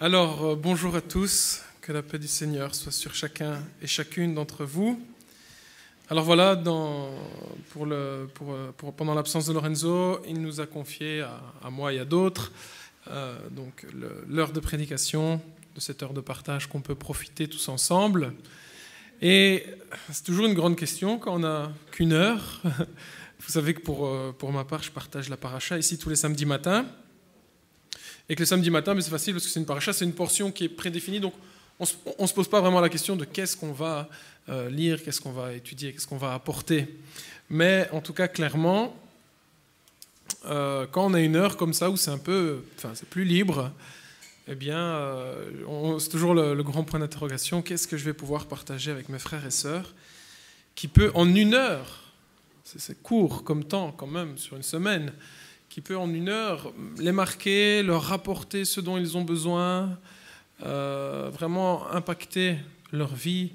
Bonjour à tous, que la paix du Seigneur soit sur chacun et chacune d'entre vous. Alors voilà, pendant l'absence de Lorenzo, il nous a confié à moi et à d'autres l'heure de prédication, de cette heure de partage qu'on peut profiter tous ensemble. Et c'est toujours une grande question quand on n'a qu'une heure. Vous savez que pour ma part, je partage la paracha ici tous les samedis matins. Et que le samedi matin, c'est facile parce que c'est une paracha, c'est une portion qui est prédéfinie. Donc on ne se pose pas vraiment la question de qu'est-ce qu'on va lire, qu'est-ce qu'on va étudier, qu'est-ce qu'on va apporter. Mais en tout cas, clairement, quand on a une heure comme ça où c'est c'est plus libre, eh bien, c'est toujours le grand point d'interrogation. Qu'est-ce que je vais pouvoir partager avec mes frères et sœurs qui peut, en une heure, c'est court comme temps quand même, sur une semaine, qui peut en une heure les marquer, leur rapporter ce dont ils ont besoin, vraiment impacter leur vie,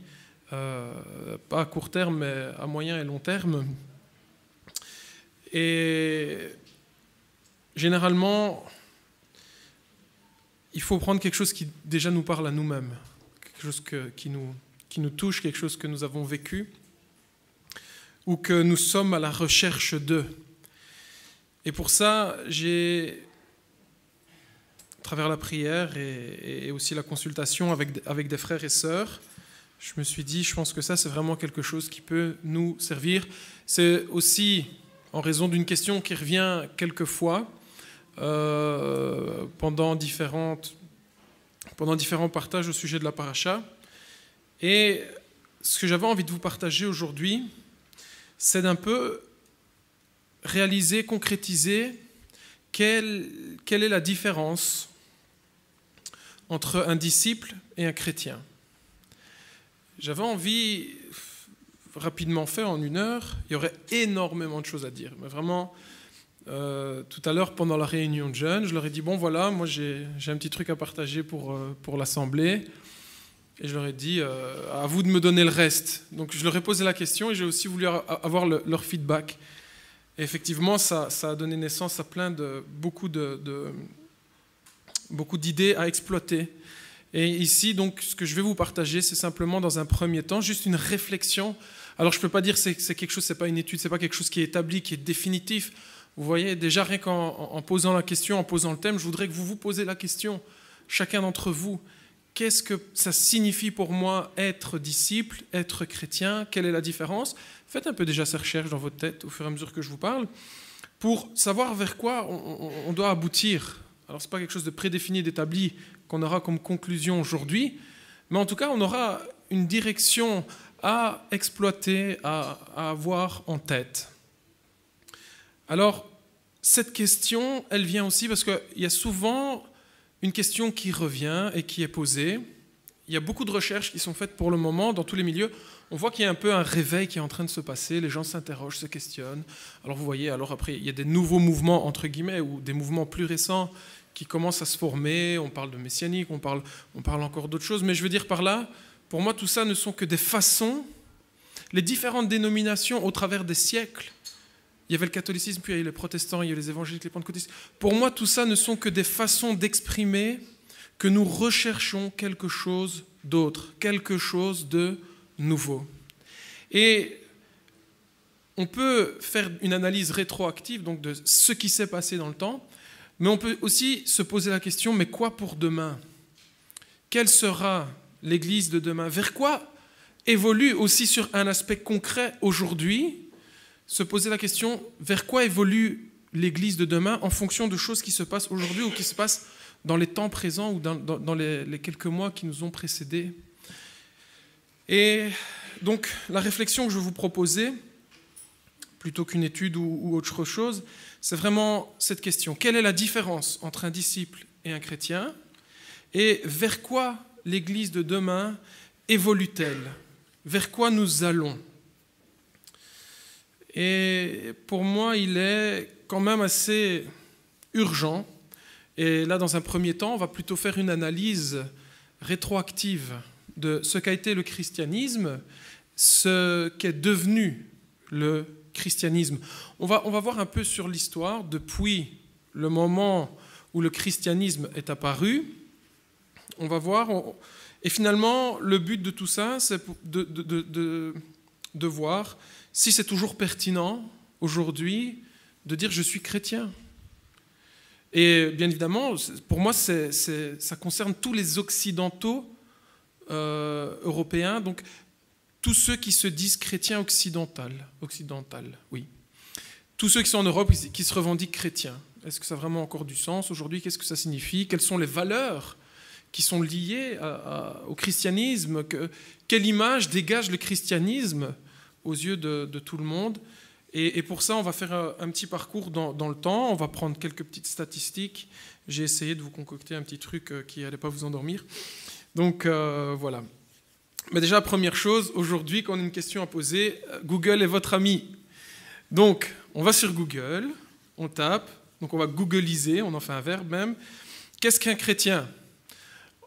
pas à court terme, mais à moyen et long terme. Et généralement, il faut prendre quelque chose qui déjà nous parle à nous-mêmes, quelque chose qui nous touche, quelque chose que nous avons vécu, ou que nous sommes à la recherche de. Et pour ça, à travers la prière et aussi la consultation avec des frères et sœurs, je me suis dit, je pense que ça, c'est vraiment quelque chose qui peut nous servir. C'est aussi en raison d'une question qui revient quelquefois pendant différents partages au sujet de la paracha. Et ce que j'avais envie de vous partager aujourd'hui, c'est d'un peu réaliser, concrétiser quelle est la différence entre un disciple et un chrétien. J'avais envie, rapidement fait en une heure, il y aurait énormément de choses à dire. Mais vraiment, tout à l'heure, pendant la réunion de jeunes, je leur ai dit, bon voilà, moi j'ai un petit truc à partager pour l'assemblée. Et je leur ai dit, à vous de me donner le reste. Donc je leur ai posé la question et j'ai aussi voulu avoir leur feedback. Et effectivement, ça a donné naissance à beaucoup d'idées à exploiter. Et ici, donc, ce que je vais vous partager, c'est simplement, dans un premier temps, juste une réflexion. Alors, je ne peux pas dire que c'est quelque chose, ce n'est pas une étude, ce n'est pas quelque chose qui est établi, qui est définitif. Vous voyez, déjà, rien qu'en posant la question, en posant le thème, je voudrais que vous vous posez la question, chacun d'entre vous. Qu'est-ce que ça signifie pour moi être disciple, être chrétien? Quelle est la différence? Faites un peu déjà ces recherches dans votre tête au fur et à mesure que je vous parle pour savoir vers quoi on doit aboutir. Alors, ce n'est pas quelque chose de prédéfini, d'établi qu'on aura comme conclusion aujourd'hui, mais en tout cas, on aura une direction à exploiter, à avoir en tête. Alors, cette question, elle vient aussi parce qu'il y a souvent une question qui revient et qui est posée. Il y a beaucoup de recherches qui sont faites pour le moment dans tous les milieux. On voit qu'il y a un peu un réveil qui est en train de se passer. Les gens s'interrogent, se questionnent. Alors vous voyez, après, il y a des nouveaux mouvements, entre guillemets, ou des mouvements plus récents qui commencent à se former. On parle de messianique, on parle encore d'autres choses. Mais je veux dire par là, pour moi, tout ça ne sont que des façons. Les différentes dénominations au travers des siècles, il y avait le catholicisme, puis il y a les protestants, il y a les évangéliques, les pentecôtistes. Pour moi, tout ça ne sont que des façons d'exprimer que nous recherchons quelque chose d'autre, quelque chose de nouveau. Et on peut faire une analyse rétroactive donc de ce qui s'est passé dans le temps, mais on peut aussi se poser la question, mais quoi pour demain? Quelle sera l'Église de demain? Vers quoi évolue aussi sur un aspect concret aujourd'hui? Se poser la question, vers quoi évolue l'Église de demain en fonction de choses qui se passent aujourd'hui ou qui se passent dans les temps présents ou dans les quelques mois qui nous ont précédés. Et donc, la réflexion que je vais vous proposer, plutôt qu'une étude ou autre chose, c'est vraiment cette question. Quelle est la différence entre un disciple et un chrétien? Et vers quoi l'Église de demain évolue-t-elle? Vers quoi nous allons? Et pour moi, il est quand même assez urgent. Et là, dans un premier temps, on va plutôt faire une analyse rétroactive de ce qu'a été le christianisme, ce qu'est devenu le christianisme. On va voir un peu sur l'histoire depuis le moment où le christianisme est apparu On va voir. Et finalement, le but de tout ça, c'est de voir si c'est toujours pertinent aujourd'hui de dire « je suis chrétien ». Et bien évidemment, pour moi, ça concerne tous les occidentaux européens, donc tous ceux qui se disent chrétiens occidental, oui. Tous ceux qui sont en Europe, qui se revendiquent chrétiens. Est-ce que ça a vraiment encore du sens aujourd'hui? Qu'est-ce que ça signifie? Quelles sont les valeurs qui sont liées au christianisme? Quelle image dégage le christianisme aux yeux de tout le monde? Et pour ça, on va faire un petit parcours dans le temps. On va prendre quelques petites statistiques. J'ai essayé de vous concocter un petit truc qui n'allait pas vous endormir. Donc, voilà. Mais déjà, première chose, aujourd'hui, quand on a une question à poser, Google est votre ami. Donc, on va sur Google, on tape, donc on va googliser, on en fait un verbe même. Qu'est-ce qu'un chrétien?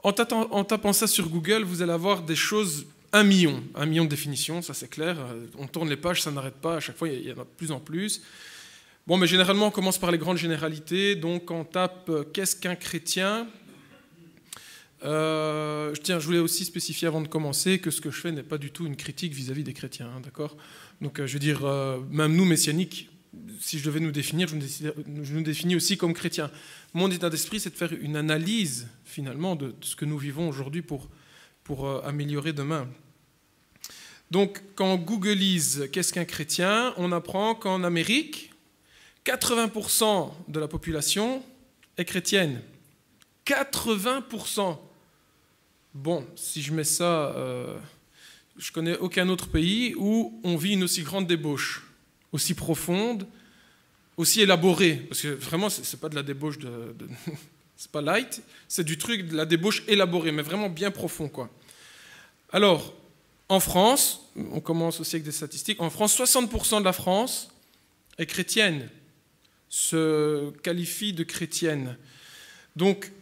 En tapant ça sur Google, vous allez avoir des choses, 1 million de définitions, ça c'est clair. On tourne les pages, ça n'arrête pas, à chaque fois il y en a de plus en plus. Bon, mais généralement on commence par les grandes généralités, donc on tape qu'est-ce qu'un chrétien? Je voulais aussi spécifier avant de commencer que ce que je fais n'est pas du tout une critique vis-à-vis des chrétiens, hein, d'accord? Donc je veux dire, même nous, messianiques, si je devais nous définir, je nous définis aussi comme chrétiens. Mon état d'esprit, c'est de faire une analyse, finalement, de ce que nous vivons aujourd'hui pour améliorer demain. Donc, quand on googlise qu'est-ce qu'un chrétien, on apprend qu'en Amérique, 80% de la population est chrétienne. 80%. Bon, si je mets ça... je connais aucun autre pays où on vit une aussi grande débauche, aussi profonde, aussi élaborée. Parce que vraiment, c'est pas de la débauche c'est pas light, c'est du truc, de la débauche élaborée, mais vraiment bien profond, quoi. Alors, en France, on commence aussi avec des statistiques, en France, 60% de la France est chrétienne, se qualifie de chrétienne. Donc,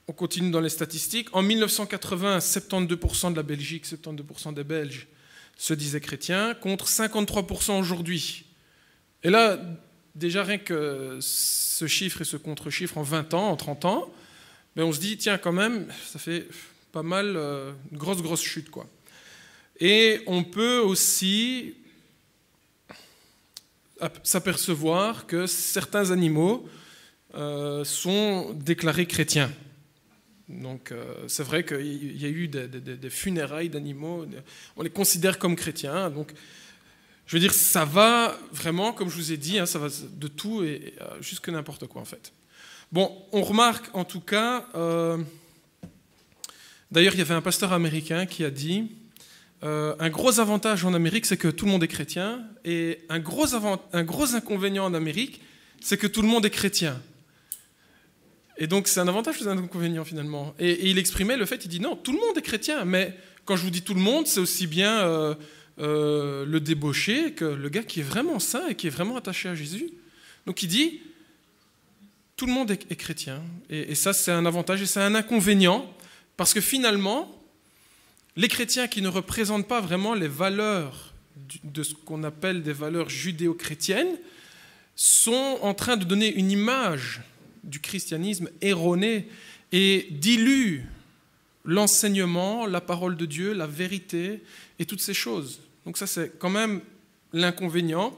on continue dans les statistiques. En 1980, 72% de la Belgique, 72% des Belges se disaient chrétiens, contre 53% aujourd'hui. Et là, déjà rien que ce chiffre et ce contre-chiffre en 20 ans, en 30 ans, ben on se dit, tiens, quand même, ça fait pas mal, une grosse chute, quoi. Et on peut aussi s'apercevoir que certains animaux sont déclarés chrétiens. Donc c'est vrai qu'il y a eu des funérailles d'animaux, on les considère comme chrétiens. Donc je veux dire, ça va vraiment, comme je vous ai dit, hein, ça va de tout et jusque n'importe quoi en fait. Bon, on remarque en tout cas, d'ailleurs il y avait un pasteur américain qui a dit un gros avantage en Amérique c'est que tout le monde est chrétien et un gros inconvénient en Amérique c'est que tout le monde est chrétien. Et donc c'est un avantage ou un inconvénient finalement. Et il exprimait le fait, il dit non, tout le monde est chrétien, mais quand je vous dis tout le monde, c'est aussi bien le débauché que le gars qui est vraiment saint et qui est vraiment attaché à Jésus. Donc il dit, tout le monde est chrétien. Et ça c'est un avantage et c'est un inconvénient, parce que finalement, les chrétiens qui ne représentent pas vraiment les valeurs de ce qu'on appelle des valeurs judéo-chrétiennes sont en train de donner une image du christianisme erroné et dilue l'enseignement, la parole de Dieu, la vérité et toutes ces choses. Donc ça, c'est quand même l'inconvénient.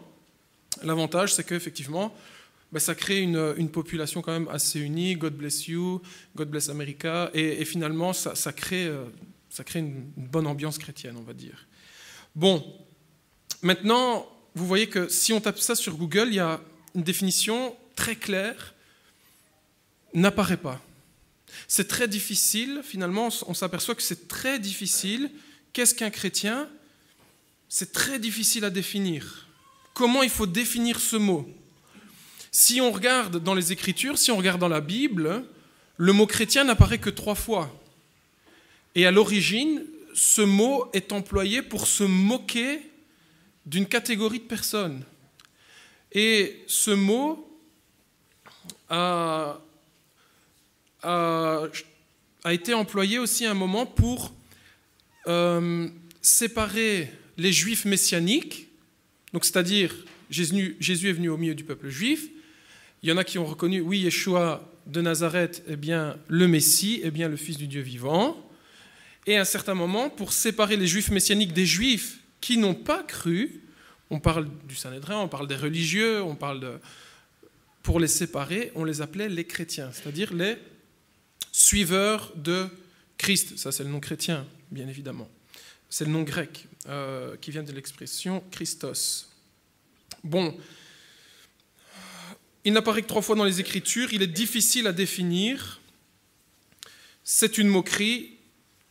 L'avantage, c'est qu'effectivement, ça crée une population quand même assez unie. God bless you, God bless America. Et finalement, ça crée une bonne ambiance chrétienne, on va dire. Bon, maintenant, vous voyez que si on tape ça sur Google, il y a une définition très claire n'apparaît pas. C'est très difficile, finalement, on s'aperçoit que c'est très difficile. Qu'est-ce qu'un chrétien? C'est très difficile à définir. Comment il faut définir ce mot? Si on regarde dans les Écritures, si on regarde dans la Bible, le mot chrétien n'apparaît que 3 fois. Et à l'origine, ce mot est employé pour se moquer d'une catégorie de personnes. Et ce mot a été employé aussi à un moment pour séparer les juifs messianiques, donc c'est-à-dire Jésus est venu au milieu du peuple juif. Il y en a qui ont reconnu, oui, Yeshua de Nazareth est bien le Messie, est bien le Fils du Dieu vivant. Et à un certain moment, pour séparer les Juifs messianiques des Juifs qui n'ont pas cru, on parle du Sanhédrin, on parle des religieux, pour les séparer, on les appelait les chrétiens, c'est-à-dire les suiveurs de Christ. Ça, c'est le nom chrétien, bien évidemment. C'est le nom grec, qui vient de l'expression Christos. Bon, il n'apparaît que 3 fois dans les Écritures, il est difficile à définir. C'est une moquerie,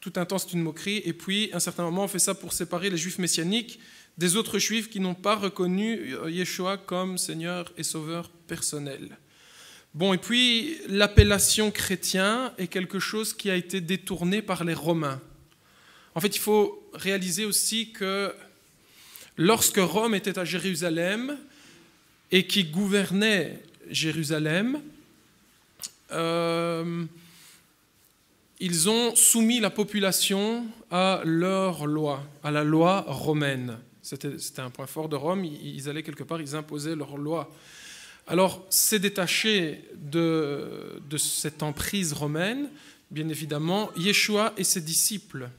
tout un temps c'est une moquerie, et puis à un certain moment on fait ça pour séparer les Juifs messianiques des autres Juifs qui n'ont pas reconnu Yeshua comme Seigneur et Sauveur personnel. Bon, et puis l'appellation chrétien est quelque chose qui a été détourné par les Romains. En fait, il faut réaliser aussi que lorsque Rome était à Jérusalem et qui gouvernait Jérusalem, ils ont soumis la population à leur loi, à la loi romaine. C'était un point fort de Rome, ils allaient quelque part, ils imposaient leur loi. Alors, c'est détaché de cette emprise romaine, bien évidemment, Yeshua et ses disciples.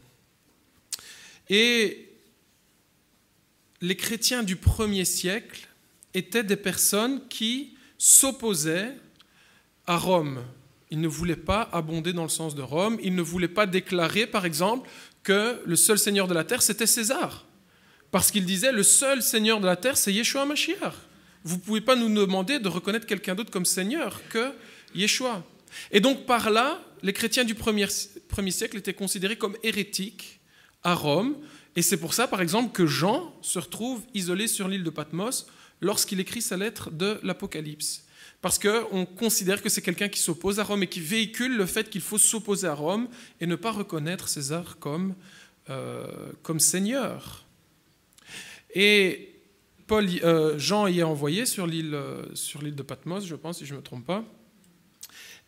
Et les chrétiens du 1er siècle étaient des personnes qui s'opposaient à Rome. Ils ne voulaient pas abonder dans le sens de Rome. Ils ne voulaient pas déclarer, par exemple, que le seul seigneur de la terre, c'était César. Parce qu'ils disaient, le seul seigneur de la terre, c'est Yeshua Mashiach. Vous ne pouvez pas nous demander de reconnaître quelqu'un d'autre comme seigneur que Yeshua. Et donc, par là, les chrétiens du 1er siècle étaient considérés comme hérétiques à Rome. Et c'est pour ça, par exemple, que Jean se retrouve isolé sur l'île de Patmos lorsqu'il écrit sa lettre de l'Apocalypse. Parce qu'on considère que c'est quelqu'un qui s'oppose à Rome et qui véhicule le fait qu'il faut s'opposer à Rome et ne pas reconnaître César comme seigneur. Et Jean y est envoyé sur l'île de Patmos, je pense, si je ne me trompe pas.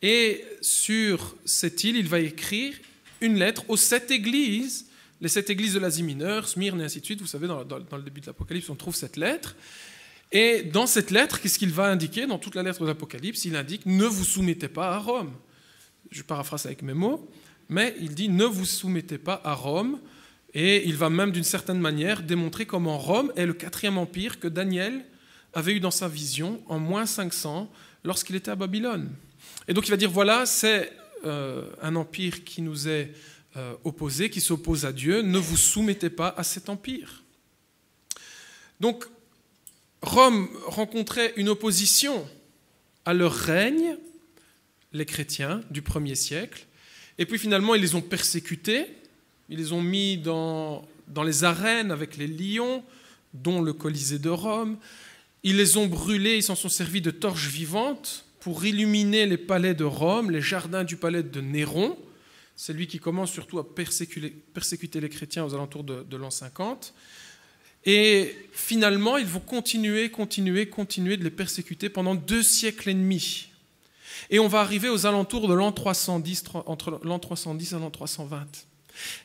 Et sur cette île, il va écrire une lettre aux 7 églises, les 7 églises de l'Asie mineure, Smyrne et ainsi de suite. Vous savez, dans le début de l'Apocalypse, on trouve cette lettre. Et dans cette lettre, qu'est-ce qu'il va indiquer? Dans toute la lettre de l'Apocalypse, il indique « Ne vous soumettez pas à Rome ». Je paraphrase avec mes mots, mais il dit « Ne vous soumettez pas à Rome ». Et il va même d'une certaine manière démontrer comment Rome est le 4e empire que Daniel avait eu dans sa vision en moins 500 lorsqu'il était à Babylone. Et donc il va dire, voilà, c'est un empire qui nous est opposé, qui s'oppose à Dieu, ne vous soumettez pas à cet empire. Donc Rome rencontrait une opposition à leur règne, les chrétiens du 1er siècle, et puis finalement ils les ont persécutés. Ils les ont mis dans les arènes avec les lions, dont le Colisée de Rome. Ils les ont brûlés, ils s'en sont servis de torches vivantes pour illuminer les palais de Rome, les jardins du palais de Néron. C'est lui qui commence surtout à persécuter les chrétiens aux alentours de l'an 50. Et finalement, ils vont continuer de les persécuter pendant 2 siècles et demi. Et on va arriver aux alentours de l'an 310, entre l'an 310 et l'an 320.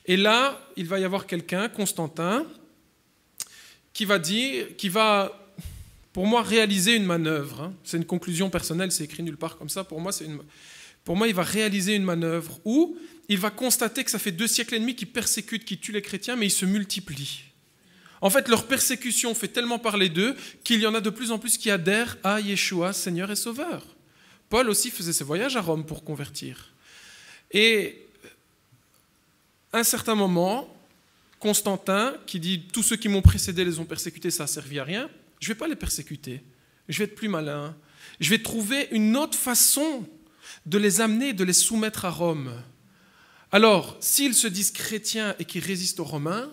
Et là, il va y avoir quelqu'un, Constantin, qui va, pour moi, réaliser une manœuvre. C'est une conclusion personnelle, c'est écrit nulle part comme ça. Pour moi, il va réaliser une manœuvre où il va constater que ça fait 2 siècles et demi qu'ils persécutent, qu'ils tuent les chrétiens, mais ils se multiplient. En fait, leur persécution fait tellement parler d'eux qu'il y en a de plus en plus qui adhèrent à Yeshua, Seigneur et Sauveur. Paul aussi faisait ses voyages à Rome pour convertir. Et à un certain moment, Constantin, qui dit « Tous ceux qui m'ont précédé les ont persécutés, ça n'a servi à rien », je ne vais pas les persécuter, je vais être plus malin, je vais trouver une autre façon de les amener, de les soumettre à Rome. Alors, s'ils se disent chrétiens et qu'ils résistent aux Romains,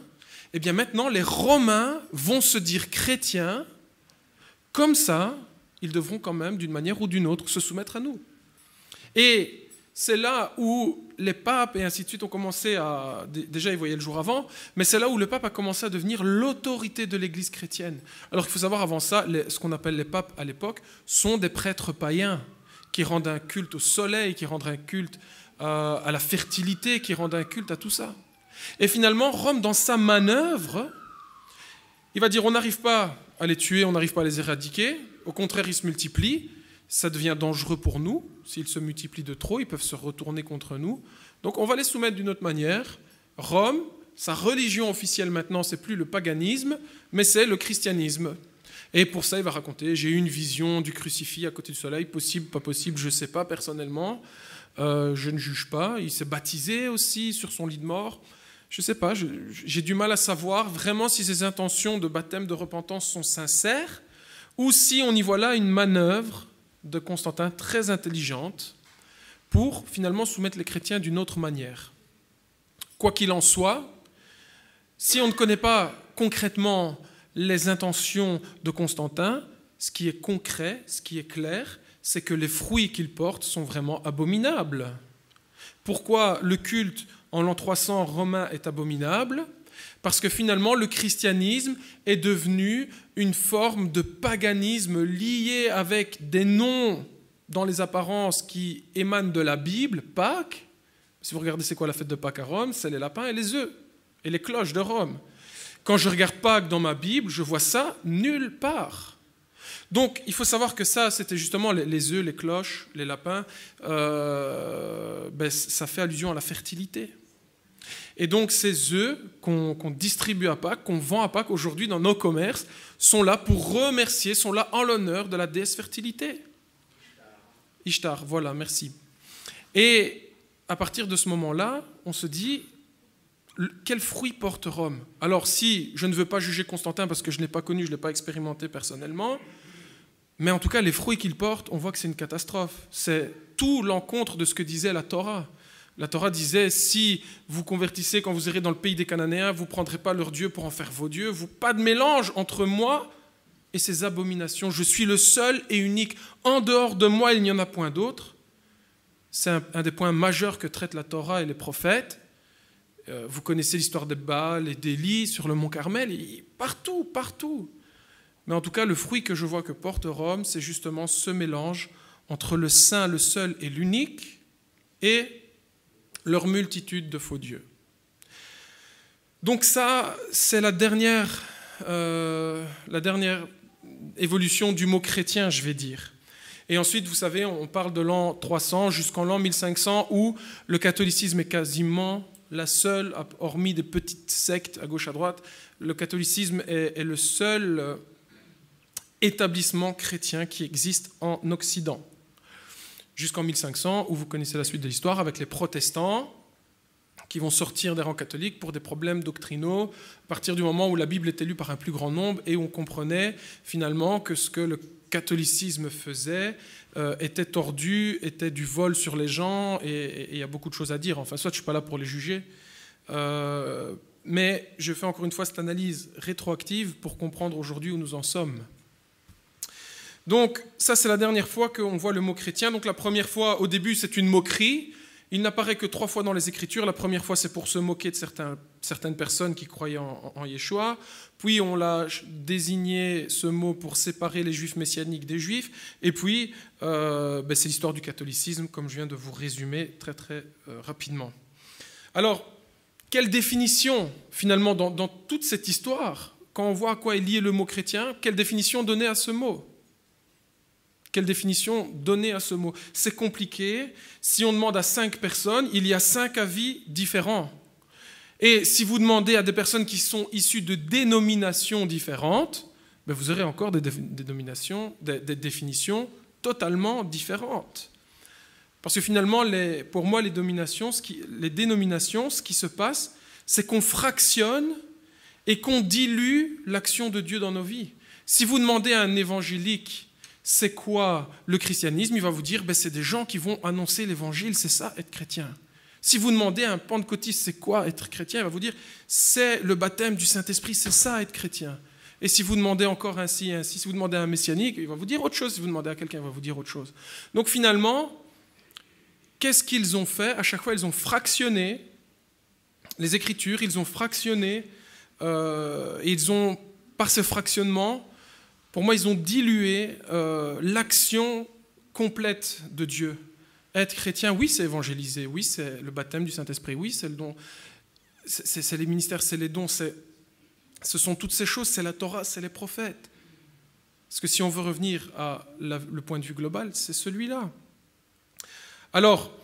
eh bien maintenant, les Romains vont se dire chrétiens, comme ça, ils devront quand même, d'une manière ou d'une autre, se soumettre à nous. Et c'est là où les papes et ainsi de suite ont commencé à... Déjà, ils voyaient le jour avant, mais c'est là où le pape a commencé à devenir l'autorité de l'Église chrétienne. Alors qu'il faut savoir, avant ça, ce qu'on appelle les papes à l'époque sont des prêtres païens qui rendent un culte au soleil, qui rendent un culte à la fertilité, qui rendent un culte à tout ça. Et finalement, Rome, dans sa manœuvre, il va dire, on n'arrive pas à les tuer, on n'arrive pas à les éradiquer, au contraire, ils se multiplient. ça devient dangereux pour nous. S'ils se multiplient de trop, ils peuvent se retourner contre nous. Donc on va les soumettre d'une autre manière. Rome, sa religion officielle maintenant, c'est plus le paganisme, mais c'est le christianisme. Et pour ça, il va raconter, j'ai eu une vision du crucifix à côté du soleil, possible, pas possible, je ne sais pas personnellement, je ne juge pas. Il s'est baptisé aussi sur son lit de mort. Je ne sais pas, j'ai du mal à savoir vraiment si ses intentions de baptême, de repentance sont sincères, ou si on y voit là une manœuvre de Constantin très intelligente pour finalement soumettre les chrétiens d'une autre manière. Quoi qu'il en soit, si on ne connaît pas concrètement les intentions de Constantin, ce qui est concret, ce qui est clair, c'est que les fruits qu'il porte sont vraiment abominables. Pourquoi le culte en l'an 300 romain est abominable? Parce que finalement, le christianisme est devenu une forme de paganisme lié avec des noms dans les apparences qui émanent de la Bible. Pâques, si vous regardez c'est quoi la fête de Pâques à Rome, c'est les lapins et les œufs, et les cloches de Rome. Quand je regarde Pâques dans ma Bible, je vois ça nulle part. Donc, il faut savoir que ça, c'était justement les œufs, les cloches, les lapins, ça fait allusion à la fertilité. Et donc, ces œufs qu'on distribue à Pâques, qu'on vend à Pâques aujourd'hui dans nos commerces, sont là pour remercier, sont là en l'honneur de la déesse fertilité. Ishtar, voilà, merci. Et à partir de ce moment-là, on se dit, quel fruit porte Rome? Alors si je ne veux pas juger Constantin parce que je ne l'ai pas connu, je ne l'ai pas expérimenté personnellement, mais en tout cas les fruits qu'il porte, on voit que c'est une catastrophe. C'est tout l'encontre de ce que disait la Torah. La Torah disait, si vous convertissez quand vous irez dans le pays des Cananéens, vous ne prendrez pas leurs dieux pour en faire vos dieux, pas de mélange entre moi et ces abominations. Je suis le seul et unique. En dehors de moi, il n'y en a point d'autre. C'est un des points majeurs que traitent la Torah et les prophètes. Vous connaissez l'histoire de Baal et d'Élie sur le mont Carmel, partout, partout. Mais en tout cas, le fruit que je vois que porte Rome, c'est justement ce mélange entre le saint, le seul et l'unique, et leur multitude de faux dieux. Donc ça, c'est la dernière évolution du mot chrétien, je vais dire. Et ensuite, vous savez, on parle de l'an 300 jusqu'en l'an 1500, où le catholicisme est quasiment la seule, hormis des petites sectes à gauche à droite, le catholicisme est le seul établissement chrétien qui existe en Occident. Jusqu'en 1500, où vous connaissez la suite de l'histoire, avec les protestants qui vont sortir des rangs catholiques pour des problèmes doctrinaux, à partir du moment où la Bible était lue par un plus grand nombre et où on comprenait finalement que ce que le catholicisme faisait était tordu, était du vol sur les gens, et il y a beaucoup de choses à dire. Enfin, soit je ne suis pas là pour les juger, mais je fais encore une fois cette analyse rétroactive pour comprendre aujourd'hui où nous en sommes. Donc, ça, c'est la dernière fois qu'on voit le mot chrétien. Donc, la première fois, au début, c'est une moquerie. Il n'apparaît que 3 fois dans les Écritures. La première fois, c'est pour se moquer de certaines personnes qui croyaient en Yeshua. Puis, on l'a désigné, ce mot, pour séparer les Juifs messianiques des Juifs. Et puis, c'est l'histoire du catholicisme, comme je viens de vous résumer très, très rapidement. Alors, quelle définition, finalement, dans toute cette histoire, quand on voit à quoi est lié le mot chrétien, quelle définition donner à ce mot ? Quelle définition donner à ce mot? C'est compliqué. Si on demande à 5 personnes, il y a 5 avis différents. Et si vous demandez à des personnes qui sont issues de dénominations différentes, vous aurez encore des définitions totalement différentes. Parce que finalement, pour moi, les dénominations, ce qui se passe, c'est qu'on fractionne et qu'on dilue l'action de Dieu dans nos vies. Si vous demandez à un évangélique, c'est quoi le christianisme? Il va vous dire, c'est des gens qui vont annoncer l'évangile, c'est ça, être chrétien. Si vous demandez à un pentecôtiste, c'est quoi être chrétien? Il va vous dire, c'est le baptême du Saint-Esprit, c'est ça, être chrétien. Et si vous demandez encore ainsi, si vous demandez à un messianique, il va vous dire autre chose. Si vous demandez à quelqu'un, il va vous dire autre chose. Donc finalement, qu'est-ce qu'ils ont fait? À chaque fois, ils ont fractionné les Écritures, ils ont fractionné, et ils ont, par ce fractionnement, pour moi, ils ont dilué l'action complète de Dieu. Être chrétien, oui, c'est évangéliser, oui, c'est le baptême du Saint-Esprit, oui, c'est le don, c'est les ministères, c'est les dons, ce sont toutes ces choses, c'est la Torah, c'est les prophètes. Parce que si on veut revenir à le point de vue global, c'est celui-là. Alors,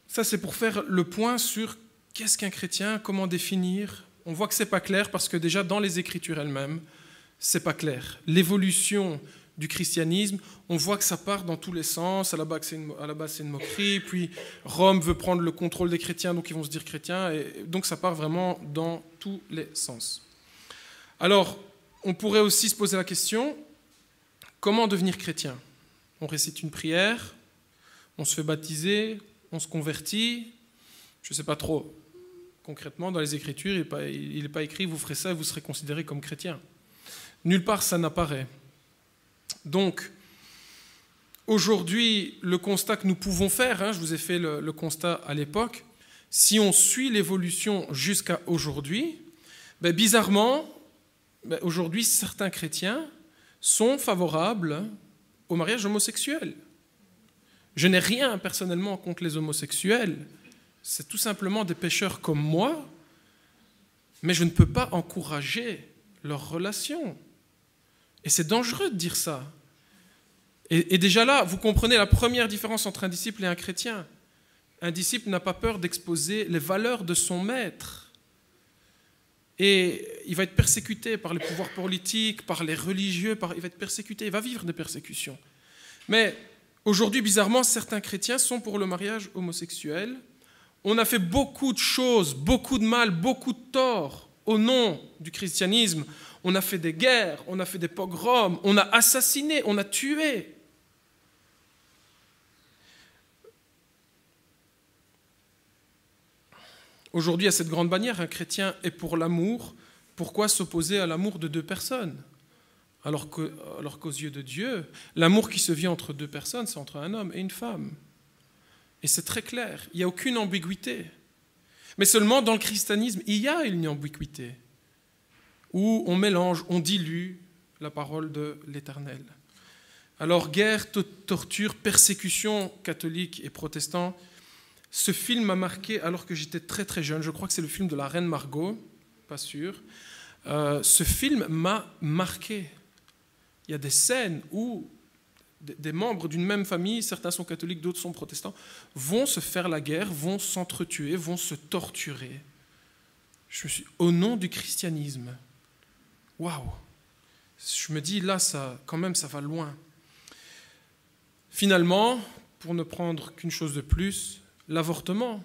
ça c'est pour faire le point sur qu'est-ce qu'un chrétien, comment définir. On voit que ce n'est pas clair parce que déjà dans les Écritures elles-mêmes, ce n'est pas clair. L'évolution du christianisme, on voit que ça part dans tous les sens. À la base, c'est une moquerie. Puis Rome veut prendre le contrôle des chrétiens, donc ils vont se dire chrétiens. Et donc ça part vraiment dans tous les sens. Alors, on pourrait aussi se poser la question, comment devenir chrétien? On récite une prière, on se fait baptiser, on se convertit. Je ne sais pas trop. Concrètement, dans les Écritures, il n'est pas écrit « vous ferez ça et vous serez considéré comme chrétien ». Nulle part ça n'apparaît. Donc, aujourd'hui, le constat que nous pouvons faire, je vous ai fait le constat à l'époque, si on suit l'évolution jusqu'à aujourd'hui, bizarrement, aujourd'hui, certains chrétiens sont favorables au mariage homosexuel. Je n'ai rien personnellement contre les homosexuels, c'est tout simplement des pécheurs comme moi, mais je ne peux pas encourager leur relation. Et c'est dangereux de dire ça. Et déjà là, vous comprenez la première différence entre un disciple et un chrétien. Un disciple n'a pas peur d'exposer les valeurs de son maître. Et il va être persécuté par les pouvoirs politiques, par les religieux, il va être persécuté, il va vivre des persécutions. Mais aujourd'hui, bizarrement, certains chrétiens sont pour le mariage homosexuel. On a fait beaucoup de choses, beaucoup de mal, beaucoup de tort au nom du christianisme. On a fait des guerres, on a fait des pogroms, on a assassiné, on a tué. Aujourd'hui, à cette grande bannière, un chrétien est pour l'amour. Pourquoi s'opposer à l'amour de deux personnes ? Alors qu'aux yeux de Dieu, l'amour qui se vit entre deux personnes, c'est entre un homme et une femme. Et c'est très clair, il n'y a aucune ambiguïté. Mais seulement dans le christianisme, il y a une ambiguïté, où on mélange, on dilue la parole de l'Éternel. Alors, guerre, torture, persécution catholique et protestant, ce film m'a marqué alors que j'étais très très jeune. Je crois que c'est le film de la Reine Margot, pas sûr. Ce film m'a marqué. Il y a des scènes où des membres d'une même famille, certains sont catholiques, d'autres sont protestants, vont se faire la guerre, vont s'entretuer, vont se torturer. Je me suis au nom du christianisme. Waouh! Je me dis, là, quand même, ça va loin. Finalement, pour ne prendre qu'une chose de plus, l'avortement.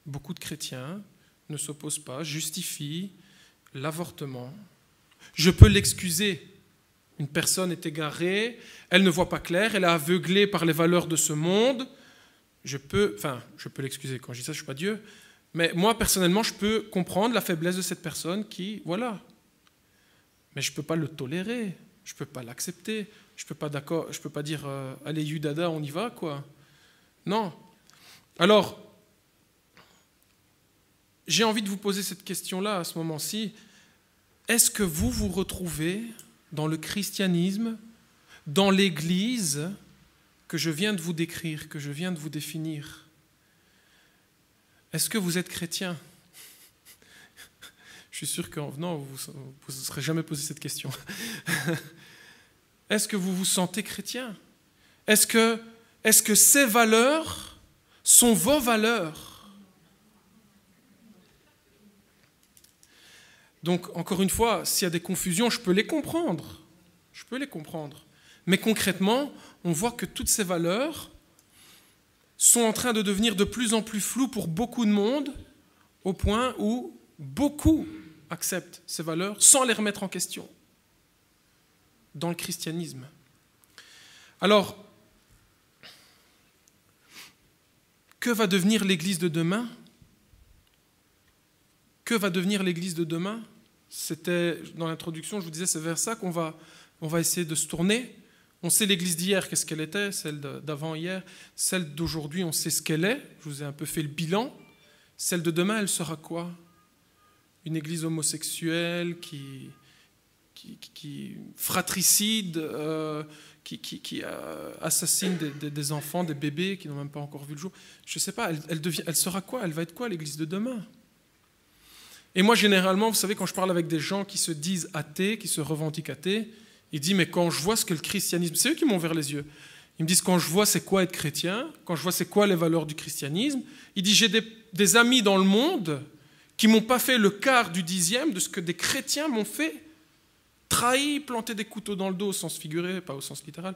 Beaucoup de chrétiens ne s'opposent pas, justifient l'avortement. Je peux l'excuser. Une personne est égarée, elle ne voit pas clair, elle est aveuglée par les valeurs de ce monde. Je peux l'excuser, quand je dis ça, je ne suis pas Dieu, mais moi, personnellement, je peux comprendre la faiblesse de cette personne qui, voilà. Mais je ne peux pas le tolérer, je ne peux pas l'accepter, je ne peux pas dire « Allez, Yudada, on y va, quoi ». Non. Alors, j'ai envie de vous poser cette question-là à ce moment-ci. Est-ce que vous vous retrouvez dans le christianisme, dans l'Église que je viens de vous décrire, que je viens de vous définir? Est-ce que vous êtes chrétien? Je suis sûr qu'en venant, vous ne vous serez jamais posé cette question. Est-ce que vous vous sentez chrétien? Est-ce que ces valeurs sont vos valeurs? Donc, encore une fois, s'il y a des confusions, je peux les comprendre. Je peux les comprendre. Mais concrètement, on voit que toutes ces valeurs sont en train de devenir de plus en plus floues pour beaucoup de monde, au point où beaucoup acceptent ces valeurs sans les remettre en question dans le christianisme. Alors, que va devenir l'Église de demain ? Que va devenir l'Église de demain ? C'était dans l'introduction, je vous disais, c'est vers ça qu'on va essayer de se tourner. On sait l'Église d'hier, qu'est-ce qu'elle était, celle d'avant-hier. Celle d'aujourd'hui, on sait ce qu'elle est. Je vous ai un peu fait le bilan. Celle de demain, elle sera quoi ? Une Église homosexuelle qui fratricide, qui assassine des enfants, des bébés qui n'ont même pas encore vu le jour. Je ne sais pas, elle sera quoi ? Elle va être quoi, l'Église de demain ? Et moi, généralement, vous savez, quand je parle avec des gens qui se disent athées, qui se revendiquent athées, ils disent, mais quand je vois ce que le christianisme... C'est eux qui m'ont ouvert les yeux. Ils me disent, quand je vois c'est quoi être chrétien, quand je vois c'est quoi les valeurs du christianisme, ils disent, j'ai des amis dans le monde qui ne m'ont pas fait le quart du dixième de ce que des chrétiens m'ont fait. Trahi, planter des couteaux dans le dos au sens figuré, pas au sens littéral,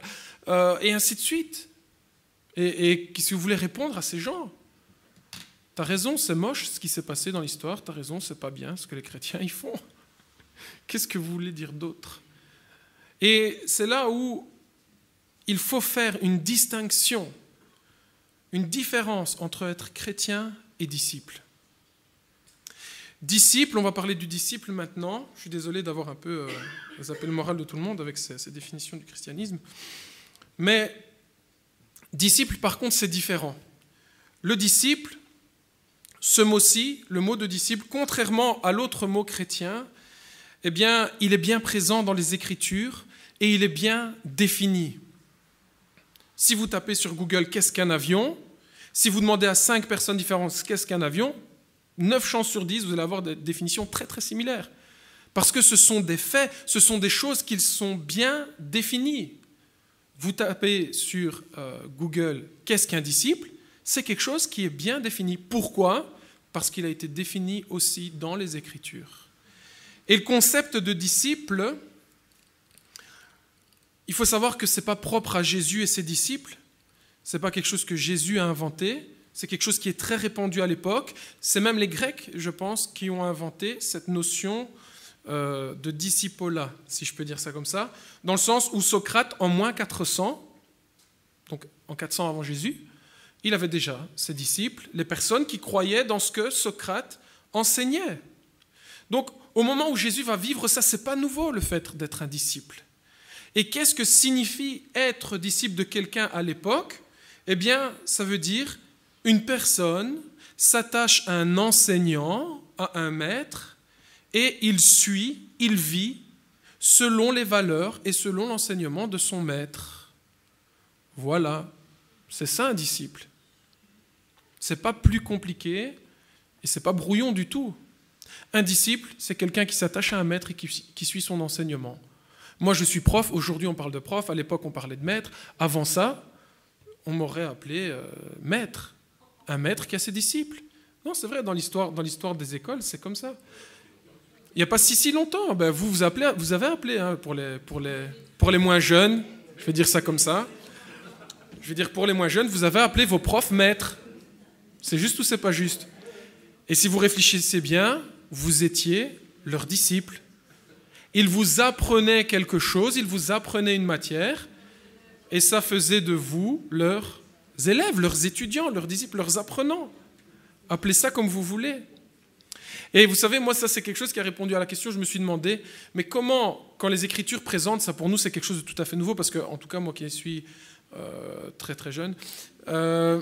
et ainsi de suite. Et si vous voulez répondre à ces gens, t'as raison, c'est moche ce qui s'est passé dans l'histoire, t'as raison, c'est pas bien ce que les chrétiens y font. Qu'est-ce que vous voulez dire d'autre? Et c'est là où il faut faire une distinction, une différence entre être chrétien et disciple. Disciple, on va parler du disciple maintenant. Je suis désolé d'avoir un peu les appels moraux de tout le monde avec ces définitions du christianisme. Mais disciple, par contre, c'est différent. Le disciple, ce mot-ci, le mot de disciple, contrairement à l'autre mot chrétien, eh bien, il est bien présent dans les Écritures et il est bien défini. Si vous tapez sur Google « qu'est-ce qu'un avion ?», si vous demandez à 5 personnes différentes « qu'est-ce qu'un avion ?», 9 chances sur 10, vous allez avoir des définitions très très similaires. Parce que ce sont des faits, ce sont des choses qui sont bien définies. Vous tapez sur Google « qu'est-ce qu'un disciple ?», c'est quelque chose qui est bien défini. Pourquoi ? Parce qu'il a été défini aussi dans les Écritures. Et le concept de disciple, il faut savoir que ce n'est pas propre à Jésus et ses disciples. Ce n'est pas quelque chose que Jésus a inventé. C'est quelque chose qui est très répandu à l'époque. C'est même les Grecs, je pense, qui ont inventé cette notion de discipola, si je peux dire ça comme ça, dans le sens où Socrate, en moins 400, donc en 400 avant Jésus, il avait déjà ses disciples, les personnes qui croyaient dans ce que Socrate enseignait. Donc, au moment où Jésus va vivre, ça, c'est pas nouveau, le fait d'être un disciple. Et qu'est-ce que signifie être disciple de quelqu'un à l'époque ? Eh bien, ça veut dire une personne s'attache à un enseignant, à un maître, et il suit, il vit selon les valeurs et selon l'enseignement de son maître. Voilà, c'est ça un disciple. C'est pas plus compliqué et c'est pas brouillon du tout. Un disciple, c'est quelqu'un qui s'attache à un maître et qui suit son enseignement. Moi, je suis prof, aujourd'hui on parle de prof, à l'époque on parlait de maître. Avant ça, on m'aurait appelé maître. Un maître qui a ses disciples. Non, c'est vrai, dans l'histoire des écoles, c'est comme ça. Il n'y a pas si longtemps, vous avez appelé hein, pour les moins jeunes, je vais dire ça comme ça. Je vais dire pour les moins jeunes, vous avez appelé vos profs maîtres. C'est juste ou c'est pas juste? Et si vous réfléchissez bien, vous étiez leurs disciples. Ils vous apprenaient quelque chose, ils vous apprenaient une matière, et ça faisait de vous leurs élèves, leurs étudiants, leurs disciples, leurs apprenants. Appelez ça comme vous voulez. Et vous savez, moi, ça, c'est quelque chose qui a répondu à la question. Je me suis demandé, mais comment, quand les Écritures présentent, ça pour nous, c'est quelque chose de tout à fait nouveau, parce que, en tout cas, moi qui suis très très jeune, je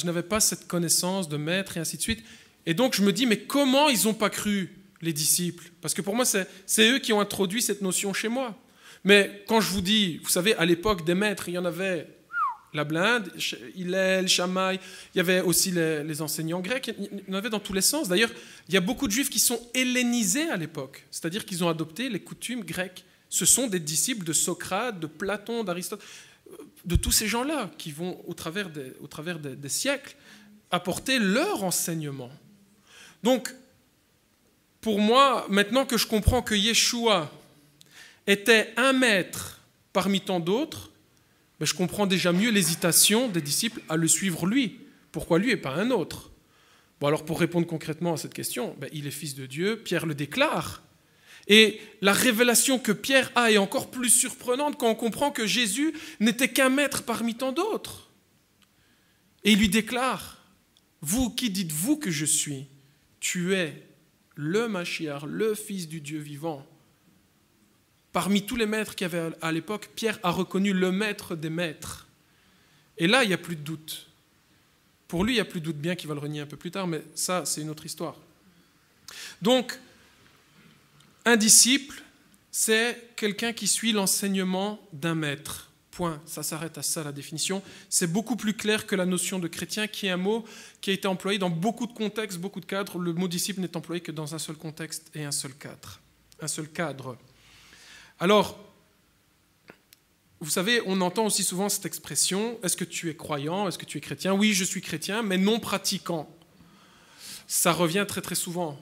n'avais pas cette connaissance de maître et ainsi de suite. Et donc, je me dis, mais comment ils n'ont pas cru, les disciples ? Parce que pour moi, c'est eux qui ont introduit cette notion chez moi. Mais quand je vous dis, vous savez, à l'époque des maîtres, il y en avait la blinde, Hillel, Shammai, il y avait aussi les enseignants grecs, il y en avait dans tous les sens. D'ailleurs, il y a beaucoup de juifs qui sont hellénisés à l'époque, c'est-à-dire qu'ils ont adopté les coutumes grecques. Ce sont des disciples de Socrate, de Platon, d'Aristote, de tous ces gens-là qui vont, au travers des siècles, apporter leur enseignement. Donc, pour moi, maintenant que je comprends que Yeshua était un maître parmi tant d'autres, je comprends déjà mieux l'hésitation des disciples à le suivre lui. Pourquoi lui et pas un autre ? Bon, alors pour répondre concrètement à cette question, il est fils de Dieu, Pierre le déclare. Et la révélation que Pierre a est encore plus surprenante quand on comprend que Jésus n'était qu'un maître parmi tant d'autres. Et il lui déclare, « Vous, qui dites-vous que je suis ? Tu es le Mashiach, le Fils du Dieu vivant. » Parmi tous les maîtres qu'il y avait à l'époque, Pierre a reconnu le maître des maîtres. Et là, il n'y a plus de doute. Pour lui, il n'y a plus de doute, bien qu'il va le renier un peu plus tard, mais ça, c'est une autre histoire. Donc, un disciple, c'est quelqu'un qui suit l'enseignement d'un maître. Point. Ça s'arrête à ça, la définition. C'est beaucoup plus clair que la notion de chrétien, qui est un mot qui a été employé dans beaucoup de contextes, beaucoup de cadres. Le mot disciple n'est employé que dans un seul contexte et un seul cadre. Un seul cadre. Alors, vous savez, on entend aussi souvent cette expression, est-ce que tu es croyant, est-ce que tu es chrétien? Oui, je suis chrétien, mais non pratiquant. Ça revient très très souvent.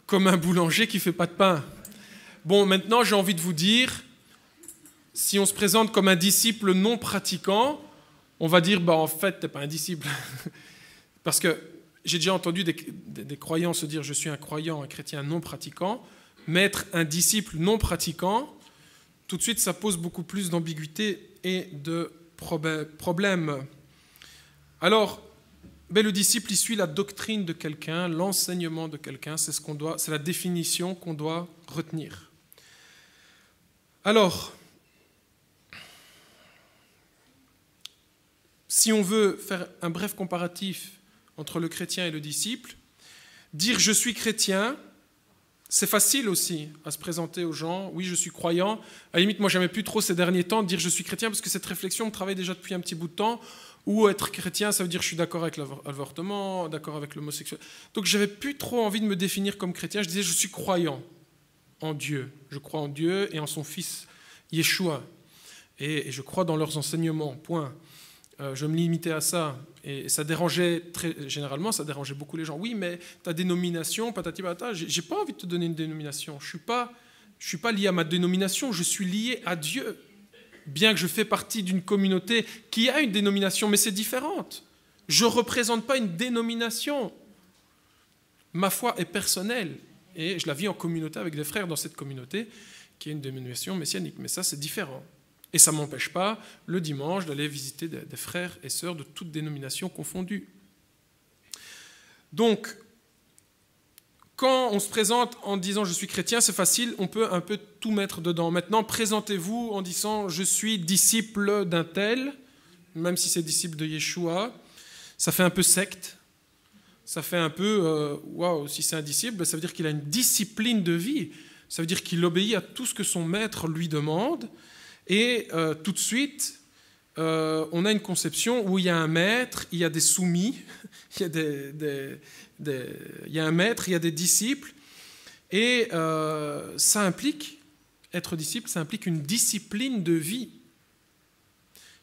Comme un boulanger qui ne fait pas de pain. Bon, maintenant, j'ai envie de vous dire, si on se présente comme un disciple non pratiquant, on va dire, en fait, tu n'es pas un disciple. Parce que j'ai déjà entendu des croyants se dire, je suis un croyant, un chrétien non pratiquant, mais être un disciple non pratiquant, tout de suite, ça pose beaucoup plus d'ambiguïté et de problèmes. Alors, le disciple, il suit la doctrine de quelqu'un, l'enseignement de quelqu'un, c'est la définition qu'on doit retenir. Alors, si on veut faire un bref comparatif entre le chrétien et le disciple, dire « je suis chrétien », c'est facile aussi à se présenter aux gens. Oui, je suis croyant. À la limite, moi, j'aimais plus trop ces derniers temps de dire je suis chrétien parce que cette réflexion me travaille déjà depuis un petit bout de temps. Ou être chrétien, ça veut dire je suis d'accord avec l'avortement, d'accord avec l'homosexualité. Donc, j'avais plus trop envie de me définir comme chrétien. Je disais je suis croyant en Dieu. Je crois en Dieu et en son Fils Yeshua. Et je crois dans leurs enseignements. Point. Je me limitais à ça. Et ça dérangeait, généralement, ça dérangeait beaucoup les gens. Oui, mais ta dénomination, patati patata, j'ai pas envie de te donner une dénomination. Je suis pas lié à ma dénomination, je suis lié à Dieu. Bien que je fais partie d'une communauté qui a une dénomination, mais c'est différente. Je ne représente pas une dénomination. Ma foi est personnelle. Et je la vis en communauté avec des frères dans cette communauté, qui est une dénomination messianique. Mais ça, c'est différent. Et ça ne m'empêche pas, le dimanche, d'aller visiter des frères et sœurs de toutes dénominations confondues. Donc, quand on se présente en disant « je suis chrétien », c'est facile, on peut un peu tout mettre dedans. Maintenant, présentez-vous en disant « je suis disciple d'un tel », même si c'est disciple de Yeshua. Ça fait un peu secte. Ça fait un peu « waouh, si c'est un disciple, ça veut dire qu'il a une discipline de vie. Ça veut dire qu'il obéit à tout ce que son maître lui demande. » Et tout de suite, on a une conception où il y a un maître, il y a des soumis, il y a un maître, il y a des disciples. Et ça implique, être disciple, ça implique une discipline de vie.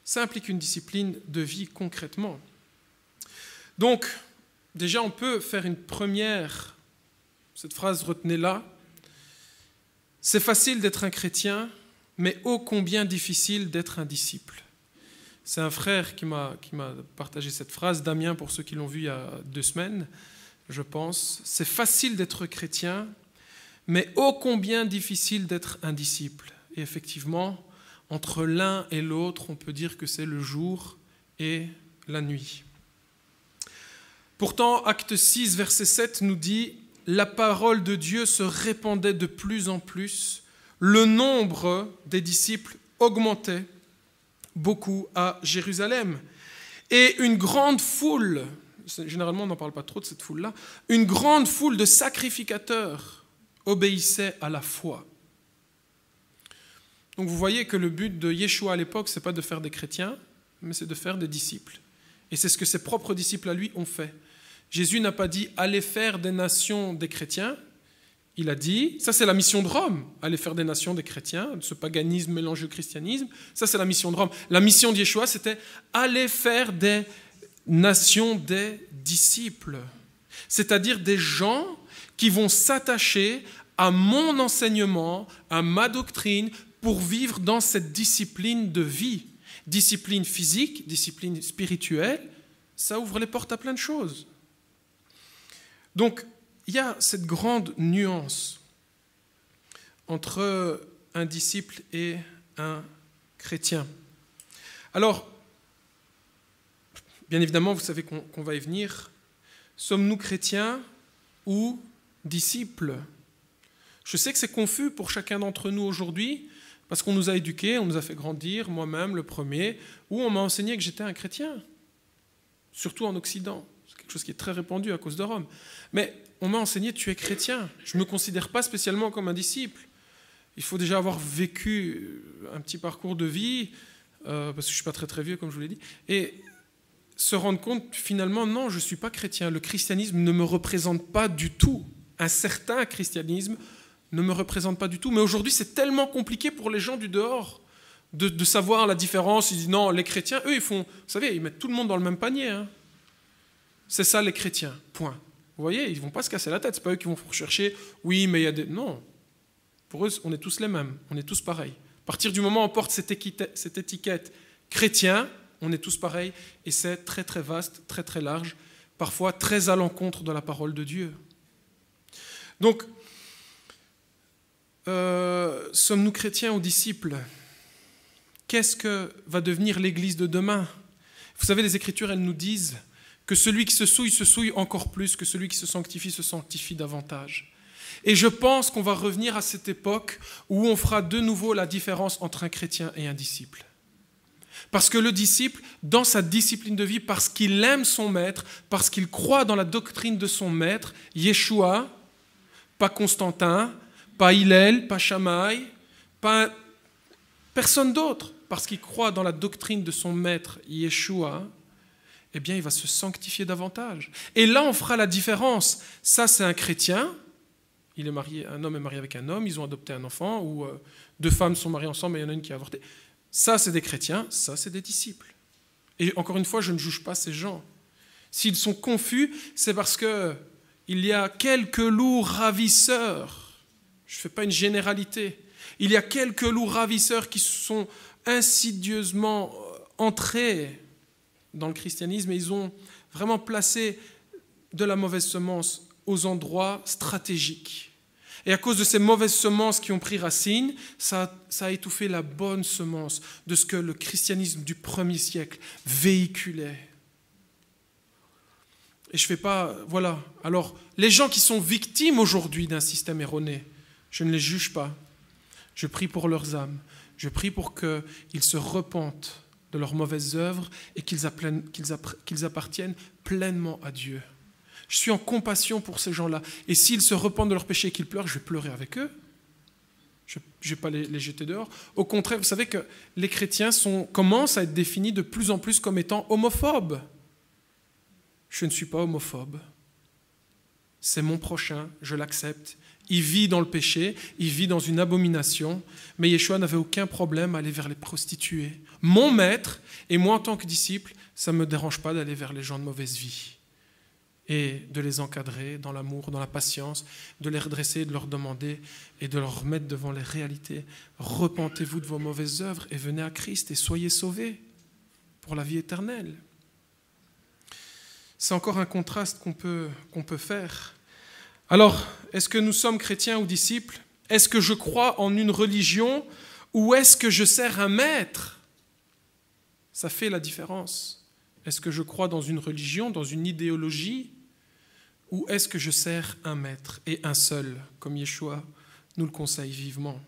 Ça implique une discipline de vie concrètement. Donc, déjà, on peut faire une première, cette phrase, retenez-la. C'est facile d'être un chrétien, mais ô combien difficile d'être un disciple. C'est un frère qui m'a partagé cette phrase, Damien, pour ceux qui l'ont vu il y a 2 semaines, je pense. C'est facile d'être chrétien, mais ô combien difficile d'être un disciple. Et effectivement, entre l'un et l'autre, on peut dire que c'est le jour et la nuit. Pourtant, Acte 6, verset 7 nous dit « La parole de Dieu se répandait de plus en plus, le nombre des disciples augmentait beaucoup à Jérusalem. Et une grande foule, généralement on n'en parle pas trop de cette foule-là, une grande foule de sacrificateurs obéissait à la foi. » Donc vous voyez que le but de Yeshua à l'époque, ce n'est pas de faire des chrétiens, mais c'est de faire des disciples. Et c'est ce que ses propres disciples à lui ont fait. Jésus n'a pas dit « allez faire des nations des chrétiens », il a dit, ça c'est la mission de Rome, aller faire des nations des chrétiens, ce paganisme mélangé au christianisme, ça c'est la mission de Rome. La mission de Yeshua, c'était aller faire des nations des disciples, c'est-à-dire des gens qui vont s'attacher à mon enseignement, à ma doctrine, pour vivre dans cette discipline de vie. Discipline physique, discipline spirituelle, ça ouvre les portes à plein de choses. Donc, il y a cette grande nuance entre un disciple et un chrétien. Alors, bien évidemment, vous savez qu'on va y venir. Sommes-nous chrétiens ou disciples ? Je sais que c'est confus pour chacun d'entre nous aujourd'hui, parce qu'on nous a éduqués, on nous a fait grandir, moi-même le premier, où on m'a enseigné que j'étais un chrétien, surtout en Occident. C'est quelque chose qui est très répandu à cause de Rome. Mais on m'a enseigné, tu es chrétien. Je ne me considère pas spécialement comme un disciple. il faut déjà avoir vécu un petit parcours de vie, parce que je ne suis pas très très vieux, comme je vous l'ai dit, et se rendre compte, finalement, non, je ne suis pas chrétien. Le christianisme ne me représente pas du tout. Un certain christianisme ne me représente pas du tout. Mais aujourd'hui, c'est tellement compliqué pour les gens du dehors de savoir la différence. Ils disent non, les chrétiens, eux, ils font, vous savez, ils mettent tout le monde dans le même panier. Hein. C'est ça les chrétiens, point. Vous voyez, ils ne vont pas se casser la tête. Ce n'est pas eux qui vont rechercher, oui, mais il y a des... Non, pour eux, on est tous les mêmes, on est tous pareils. À partir du moment où on porte cette étiquette chrétien, on est tous pareils, et c'est très très vaste, très très large, parfois très à l'encontre de la parole de Dieu. Donc, sommes-nous chrétiens ou disciples? Qu'est-ce que va devenir l'Église de demain? Vous savez, les Écritures, elles nous disent que celui qui se souille encore plus, que celui qui se sanctifie davantage. Et je pense qu'on va revenir à cette époque où on fera de nouveau la différence entre un chrétien et un disciple. Parce que le disciple, dans sa discipline de vie, parce qu'il aime son maître, parce qu'il croit dans la doctrine de son maître, Yeshua, pas Constantin, pas Hillel, pas Shammai, pas personne d'autre, parce qu'il croit dans la doctrine de son maître, Yeshua, eh bien, il va se sanctifier davantage. Et là, on fera la différence. Ça, c'est un chrétien. Un homme est marié avec un homme, ils ont adopté un enfant, ou deux femmes sont mariées ensemble et il y en a une qui a avorté. Ça, c'est des chrétiens, ça, c'est des disciples. Et encore une fois, je ne juge pas ces gens. S'ils sont confus, c'est parce qu'il y a quelques loups ravisseurs. Je ne fais pas une généralité. Il y a quelques loups ravisseurs qui sont insidieusement entrés dans le christianisme et ils ont vraiment placé de la mauvaise semence aux endroits stratégiques. Et à cause de ces mauvaises semences qui ont pris racine, ça a étouffé la bonne semence de ce que le christianisme du 1er siècle véhiculait. Et je fais pas... Voilà. Alors, les gens qui sont victimes aujourd'hui d'un système erroné, je ne les juge pas. Je prie pour leurs âmes. Je prie pour qu'ils se repentent de leurs mauvaises œuvres et qu'ils appartiennent pleinement à Dieu. Je suis en compassion pour ces gens-là. Et s'ils se repentent de leurs péchés et qu'ils pleurent, je vais pleurer avec eux. Je ne vais pas les jeter dehors. Au contraire, vous savez que les chrétiens commencent à être définis de plus en plus comme étant homophobes. Je ne suis pas homophobe. C'est mon prochain, je l'accepte. Il vit dans le péché, il vit dans une abomination, mais Yeshua n'avait aucun problème à aller vers les prostituées. Mon maître, et moi en tant que disciple, ça ne me dérange pas d'aller vers les gens de mauvaise vie et de les encadrer dans l'amour, dans la patience, de les redresser, de leur demander et de leur remettre devant les réalités. Repentez-vous de vos mauvaises œuvres et venez à Christ et soyez sauvés pour la vie éternelle. C'est encore un contraste qu'on peut faire. Alors, est-ce que nous sommes chrétiens ou disciples? Est-ce que je crois en une religion ou est-ce que je sers un maître? Ça fait la différence. Est-ce que je crois dans une religion, dans une idéologie, ou est-ce que je sers un maître et un seul, comme Yeshua nous le conseille vivement?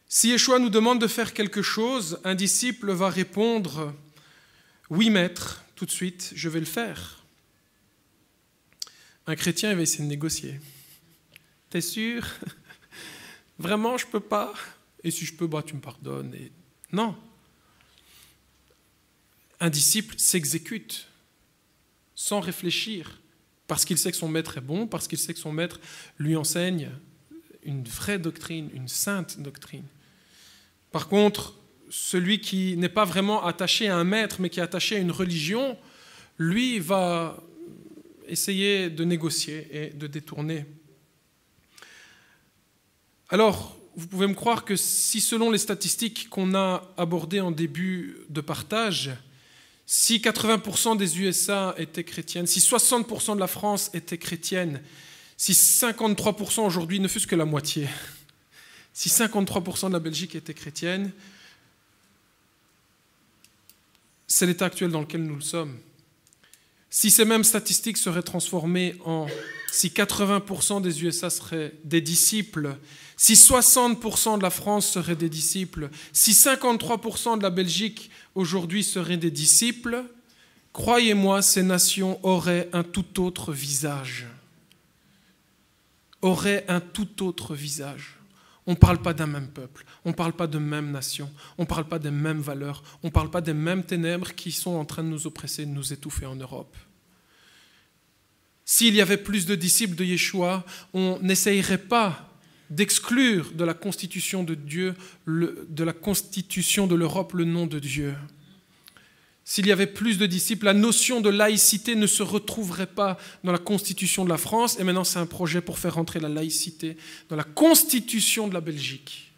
Si Yeshua nous demande de faire quelque chose, un disciple va répondre « Oui, maître, tout de suite, je vais le faire ». Un chrétien, il va essayer de négocier. « T'es sûr? Vraiment, je ne peux pas? Et si je peux, tu me pardonnes. » Non. Un disciple s'exécute sans réfléchir, parce qu'il sait que son maître est bon, parce qu'il sait que son maître lui enseigne une vraie doctrine, une sainte doctrine. Par contre, celui qui n'est pas vraiment attaché à un maître, mais qui est attaché à une religion, lui va essayer de négocier et de détourner. Alors, vous pouvez me croire que si, selon les statistiques qu'on a abordées en début de partage, si 80% des USA étaient chrétiennes, si 60% de la France était chrétienne, si 53% aujourd'hui, ne fût-ce que la moitié, si 53% de la Belgique était chrétienne, c'est l'état actuel dans lequel nous le sommes. Si ces mêmes statistiques seraient transformées en... Si 80% des USA seraient des disciples, si 60% de la France seraient des disciples, si 53% de la Belgique aujourd'hui seraient des disciples, croyez-moi, ces nations auraient un tout autre visage. Auraient un tout autre visage. On ne parle pas d'un même peuple, on ne parle pas de même nation, on ne parle pas des mêmes valeurs, on ne parle pas des mêmes ténèbres qui sont en train de nous oppresser, de nous étouffer en Europe. S'il y avait plus de disciples de Yeshua, on n'essayerait pas d'exclure de la constitution de Dieu, de la constitution de l'Europe, le nom de Dieu. S'il y avait plus de disciples, la notion de laïcité ne se retrouverait pas dans la constitution de la France. Et maintenant, c'est un projet pour faire rentrer la laïcité dans la constitution de la Belgique.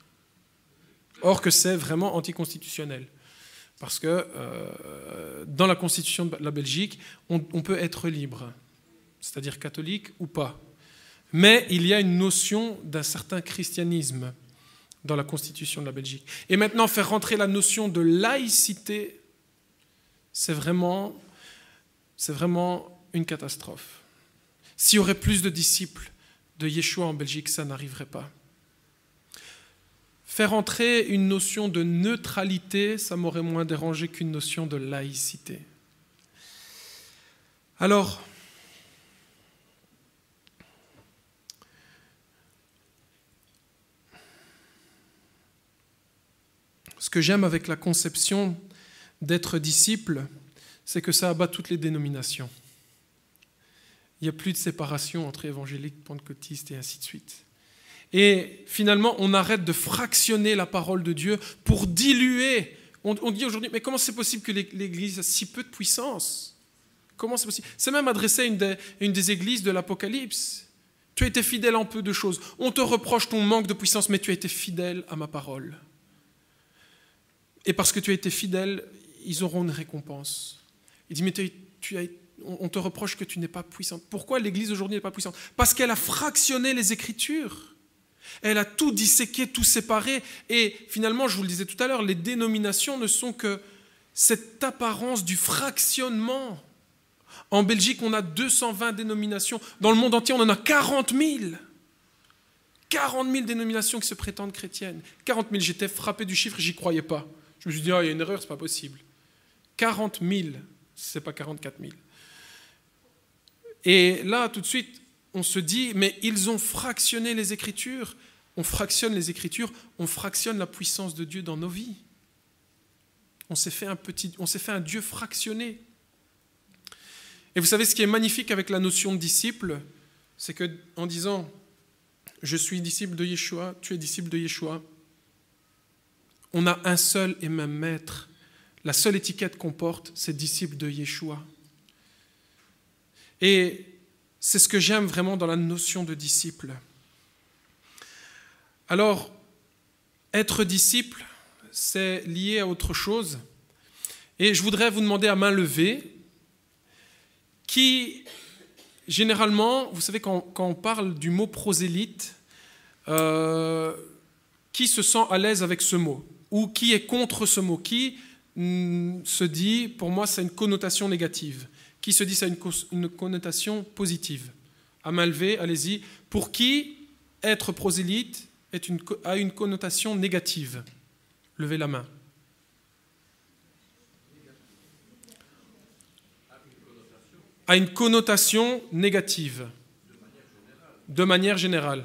Or que c'est vraiment anticonstitutionnel. Parce que dans la constitution de la Belgique, on peut être libre, c'est-à-dire catholique ou pas. Mais il y a une notion d'un certain christianisme dans la constitution de la Belgique. Et maintenant, faire rentrer la notion de laïcité, c'est vraiment une catastrophe. S'il y aurait plus de disciples de Yeshua en Belgique, ça n'arriverait pas. Faire entrer une notion de neutralité, ça m'aurait moins dérangé qu'une notion de laïcité. Alors, ce que j'aime avec la conception d'être disciple, c'est que ça abat toutes les dénominations. Il n'y a plus de séparation entre évangéliques, pentecôtistes et ainsi de suite. Et finalement, on arrête de fractionner la parole de Dieu pour diluer. On dit aujourd'hui, mais comment c'est possible que l'Église a si peu de puissance? Comment c'est possible? C'est même adressé à une des églises de l'Apocalypse. Tu as été fidèle en peu de choses. On te reproche ton manque de puissance, mais tu as été fidèle à ma parole. Et parce que tu as été fidèle, ils auront une récompense. Il dit, mais on te reproche que tu n'es pas puissante. Pourquoi l'Église aujourd'hui n'est pas puissante? Parce qu'elle a fractionné les Écritures. Elle a tout disséqué, tout séparé. Et finalement, je vous le disais tout à l'heure, les dénominations ne sont que cette apparence du fractionnement. En Belgique, on a 220 dénominations. Dans le monde entier, on en a 40 000. 40 000 dénominations qui se prétendent chrétiennes. 40 000, j'étais frappé du chiffre, j'y croyais pas. Je me suis dit, il y a une erreur, c'est pas possible. 40 000, c'est pas 44 000. Et là, tout de suite, on se dit, mais ils ont fractionné les Écritures. On fractionne les Écritures, on fractionne la puissance de Dieu dans nos vies. On s'est fait un Dieu fractionné. Et vous savez, ce qui est magnifique avec la notion de disciple, c'est qu'en disant, je suis disciple de Yeshua, tu es disciple de Yeshua, on a un seul et même maître. La seule étiquette qu'on porte, c'est disciple de Yeshua. Et c'est ce que j'aime vraiment dans la notion de disciple. Alors, être disciple, c'est lié à autre chose. Et je voudrais vous demander à main levée, qui, généralement, vous savez, quand on parle du mot prosélyte, qui se sent à l'aise avec ce mot? Ou qui est contre ce mot? Qui se dit, pour moi, ça a une connotation négative? Qui se dit, ça a une connotation positive? À main levée, allez-y. Pour qui être prosélyte a une connotation négative? Levez la main. A une connotation négative. De manière générale.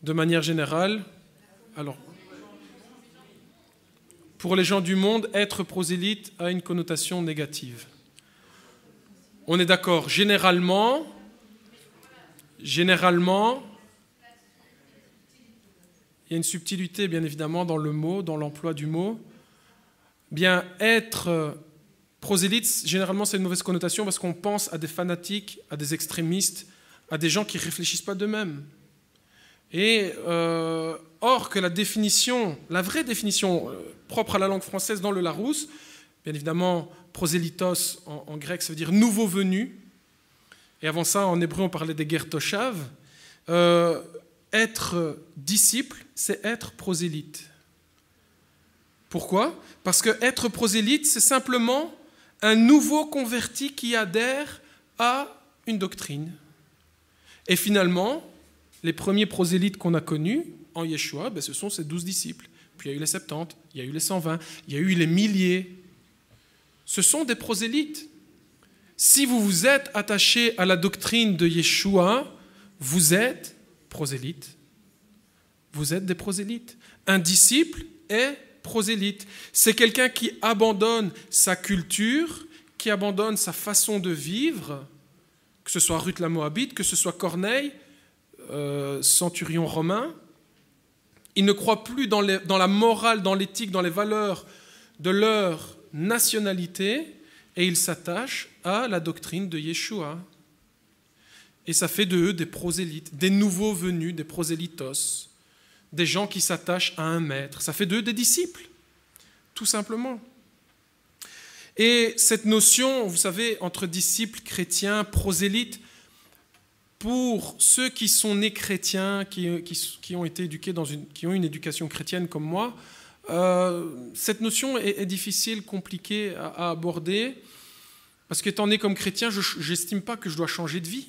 De manière générale. Alors, pour les gens du monde, être prosélyte a une connotation négative. On est d'accord. Généralement, il y a une subtilité, bien évidemment, dans le mot, dans l'emploi du mot. Bien, être prosélyte, généralement, c'est une mauvaise connotation parce qu'on pense à des fanatiques, à des extrémistes, à des gens qui ne réfléchissent pas d'eux-mêmes. Et or que la vraie définition propre à la langue française dans le Larousse, bien évidemment, prosélytos en grec, ça veut dire nouveau venu. Et avant ça, en hébreu, on parlait des gertoshav. Être disciple, c'est être prosélyte. Pourquoi? Parce que être prosélyte, c'est simplement un nouveau converti qui adhère à une doctrine. Et finalement, les premiers prosélytes qu'on a connus en Yeshua, ce sont ces 12 disciples. Puis il y a eu les 70, il y a eu les 120, il y a eu les milliers. Ce sont des prosélytes. Si vous vous êtes attaché à la doctrine de Yeshua, vous êtes prosélyte. vous êtes des prosélytes. Un disciple est prosélyte. C'est quelqu'un qui abandonne sa culture, qui abandonne sa façon de vivre, que ce soit Ruth la Moabite, que ce soit Corneille, centurion romain. Ils ne croient plus dans la morale, dans l'éthique, dans les valeurs de leur nationalité, et ils s'attachent à la doctrine de Yeshua. Et ça fait d'eux des prosélytes, des nouveaux venus, des prosélytos, des gens qui s'attachent à un maître. Ça fait d'eux des disciples, tout simplement. Et cette notion, vous savez, entre disciples, chrétiens, prosélytes, pour ceux qui sont nés chrétiens, qui ont été éduqués qui ont une éducation chrétienne comme moi, cette notion est difficile, compliquée à aborder, parce qu'étant né comme chrétien, je n'estime pas que je dois changer de vie.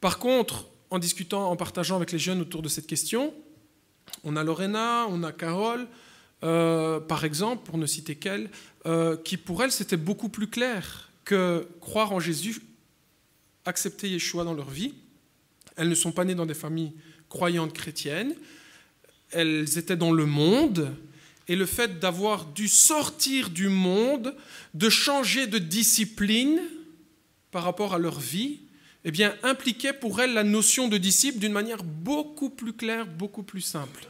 Par contre, en discutant, en partageant avec les jeunes autour de cette question, on a Lorena, on a Carole, par exemple, pour ne citer qu'elle, qui pour elle, c'était beaucoup plus clair que croire en Jésus, accepter Yeshua dans leur vie. Elles ne sont pas nées dans des familles croyantes chrétiennes, elles étaient dans le monde, et le fait d'avoir dû sortir du monde, de changer de discipline par rapport à leur vie, eh bien, impliquait pour elles la notion de disciple d'une manière beaucoup plus claire, beaucoup plus simple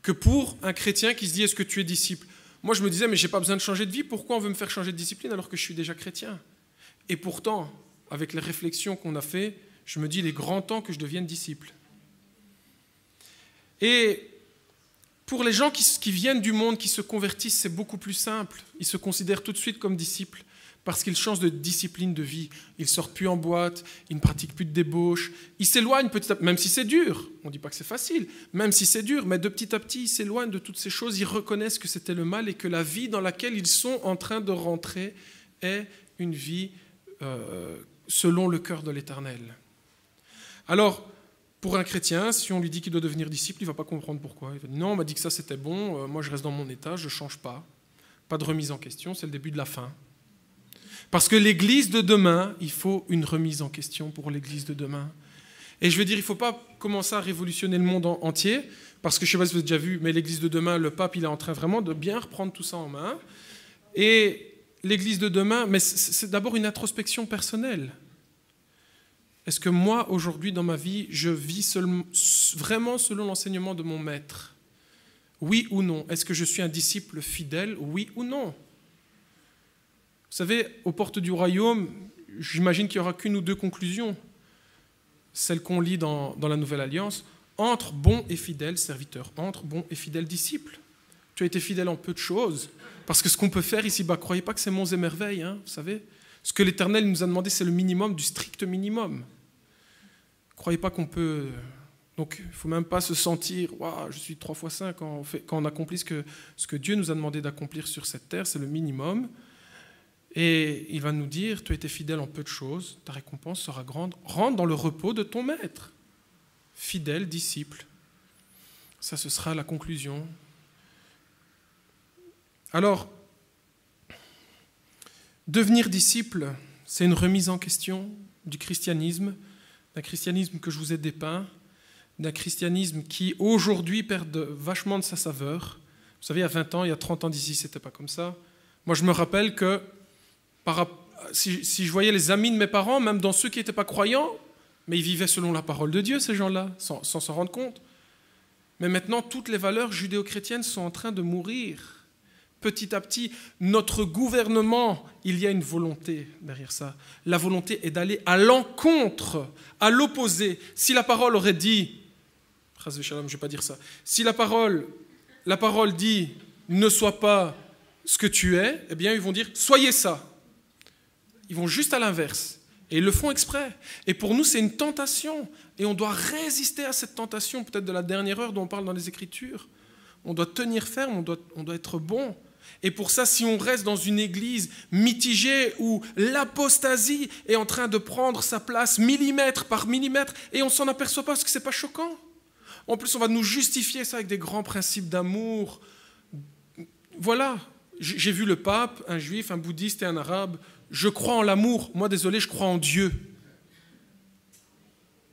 que pour un chrétien qui se dit « Est-ce que tu es disciple ?» Moi, je me disais « Mais je n'ai pas besoin de changer de vie, pourquoi on veut me faire changer de discipline alors que je suis déjà chrétien ?» Et pourtant, avec les réflexions qu'on a faites, je me dis « Il est grand temps que je devienne disciple. » Et pour les gens qui viennent du monde, qui se convertissent, c'est beaucoup plus simple. Ils se considèrent tout de suite comme disciples parce qu'ils changent de discipline de vie. Ils ne sortent plus en boîte, ils ne pratiquent plus de débauche. Ils s'éloignent petit à petit, même si c'est dur. On ne dit pas que c'est facile, même si c'est dur, mais de petit à petit, ils s'éloignent de toutes ces choses. Ils reconnaissent que c'était le mal et que la vie dans laquelle ils sont en train de rentrer est une vie selon le cœur de l'Éternel. Alors, pour un chrétien, si on lui dit qu'il doit devenir disciple, il ne va pas comprendre pourquoi. Il va dire « Non, on m'a dit que ça c'était bon, moi je reste dans mon état, je ne change pas. » Pas de remise en question, c'est le début de la fin. Parce que l'Église de demain, il faut une remise en question pour l'Église de demain. Et je veux dire, il ne faut pas commencer à révolutionner le monde entier, parce que je ne sais pas si vous avez déjà vu, mais l'Église de demain, le pape, il est en train vraiment de bien reprendre tout ça en main. Et l'Église de demain, mais c'est d'abord une introspection personnelle. Est-ce que moi, aujourd'hui, dans ma vie, je vis vraiment selon l'enseignement de mon maître? Oui ou non? Est-ce que je suis un disciple fidèle? Oui ou non? Vous savez, aux portes du royaume, j'imagine qu'il n'y aura qu'une ou deux conclusions. Celle qu'on lit dans la Nouvelle Alliance. Entre bons et fidèles serviteurs, entre bons et fidèles disciples. Tu as été fidèle en peu de choses. Parce que ce qu'on peut faire ici-bas, croyez pas que c'est monts et merveilles, hein, vous savez. Ce que l'Éternel nous a demandé, c'est le minimum du strict minimum. Croyez pas qu'on peut... Donc, il ne faut même pas se sentir « je suis 3 fois 5 » quand on accomplit ce que Dieu nous a demandé d'accomplir sur cette terre, c'est le minimum. Et il va nous dire « Tu as été fidèle en peu de choses, ta récompense sera grande. Rentre dans le repos de ton maître. » Fidèle disciple. Ça, ce sera la conclusion. Alors, devenir disciple, c'est une remise en question du christianisme, d'un christianisme que je vous ai dépeint, d'un christianisme qui, aujourd'hui, perd vachement de sa saveur. Vous savez, il y a 20 ans, il y a 30 ans d'ici, c'était pas comme ça. Moi, je me rappelle que si je voyais les amis de mes parents, même dans ceux qui n'étaient pas croyants, mais ils vivaient selon la parole de Dieu, ces gens-là, sans s'en rendre compte. Mais maintenant, toutes les valeurs judéo-chrétiennes sont en train de mourir. Petit à petit, notre gouvernement, il y a une volonté derrière ça. La volonté est d'aller à l'encontre, à l'opposé. Si la parole aurait dit, je ne vais pas dire ça, si la parole dit « ne sois pas ce que tu es », eh bien ils vont dire « soyez ça ». Ils vont juste à l'inverse. Et ils le font exprès. Et pour nous, c'est une tentation. Et on doit résister à cette tentation, peut-être de la dernière heure dont on parle dans les Écritures. On doit tenir ferme, on doit être bon. Et pour ça, si on reste dans une église mitigée où l'apostasie est en train de prendre sa place millimètre par millimètre, et on ne s'en aperçoit pas parce que ce n'est pas choquant. En plus, on va nous justifier ça avec des grands principes d'amour. Voilà, j'ai vu le pape, un juif, un bouddhiste et un arabe. Je crois en l'amour. Moi, désolé, je crois en Dieu.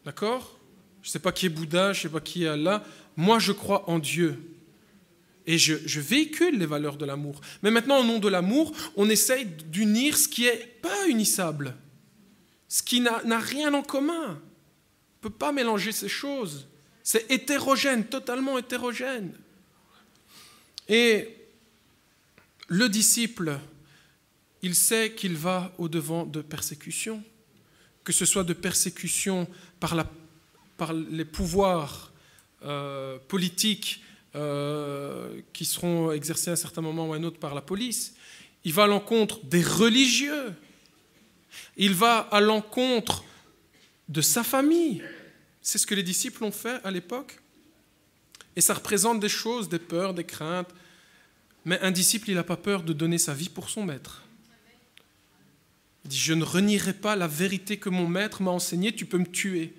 D'accord ? je ne sais pas qui est Bouddha, je ne sais pas qui est Allah. Moi, je crois en Dieu. Et je véhicule les valeurs de l'amour. Mais maintenant, au nom de l'amour, on essaye d'unir ce qui n'est pas unissable, ce qui n'a rien en commun. On ne peut pas mélanger ces choses. C'est hétérogène, totalement hétérogène. Et le disciple, il sait qu'il va au-devant de persécutions, que ce soit de persécutions par les pouvoirs politiques qui seront exercés à un certain moment ou à un autre par la police. Il va à l'encontre des religieux. Il va à l'encontre de sa famille. C'est ce que les disciples ont fait à l'époque. Et ça représente des choses, des peurs, des craintes. Mais un disciple, il n'a pas peur de donner sa vie pour son maître. Il dit, je ne renierai pas la vérité que mon maître m'a enseignée, tu peux me tuer.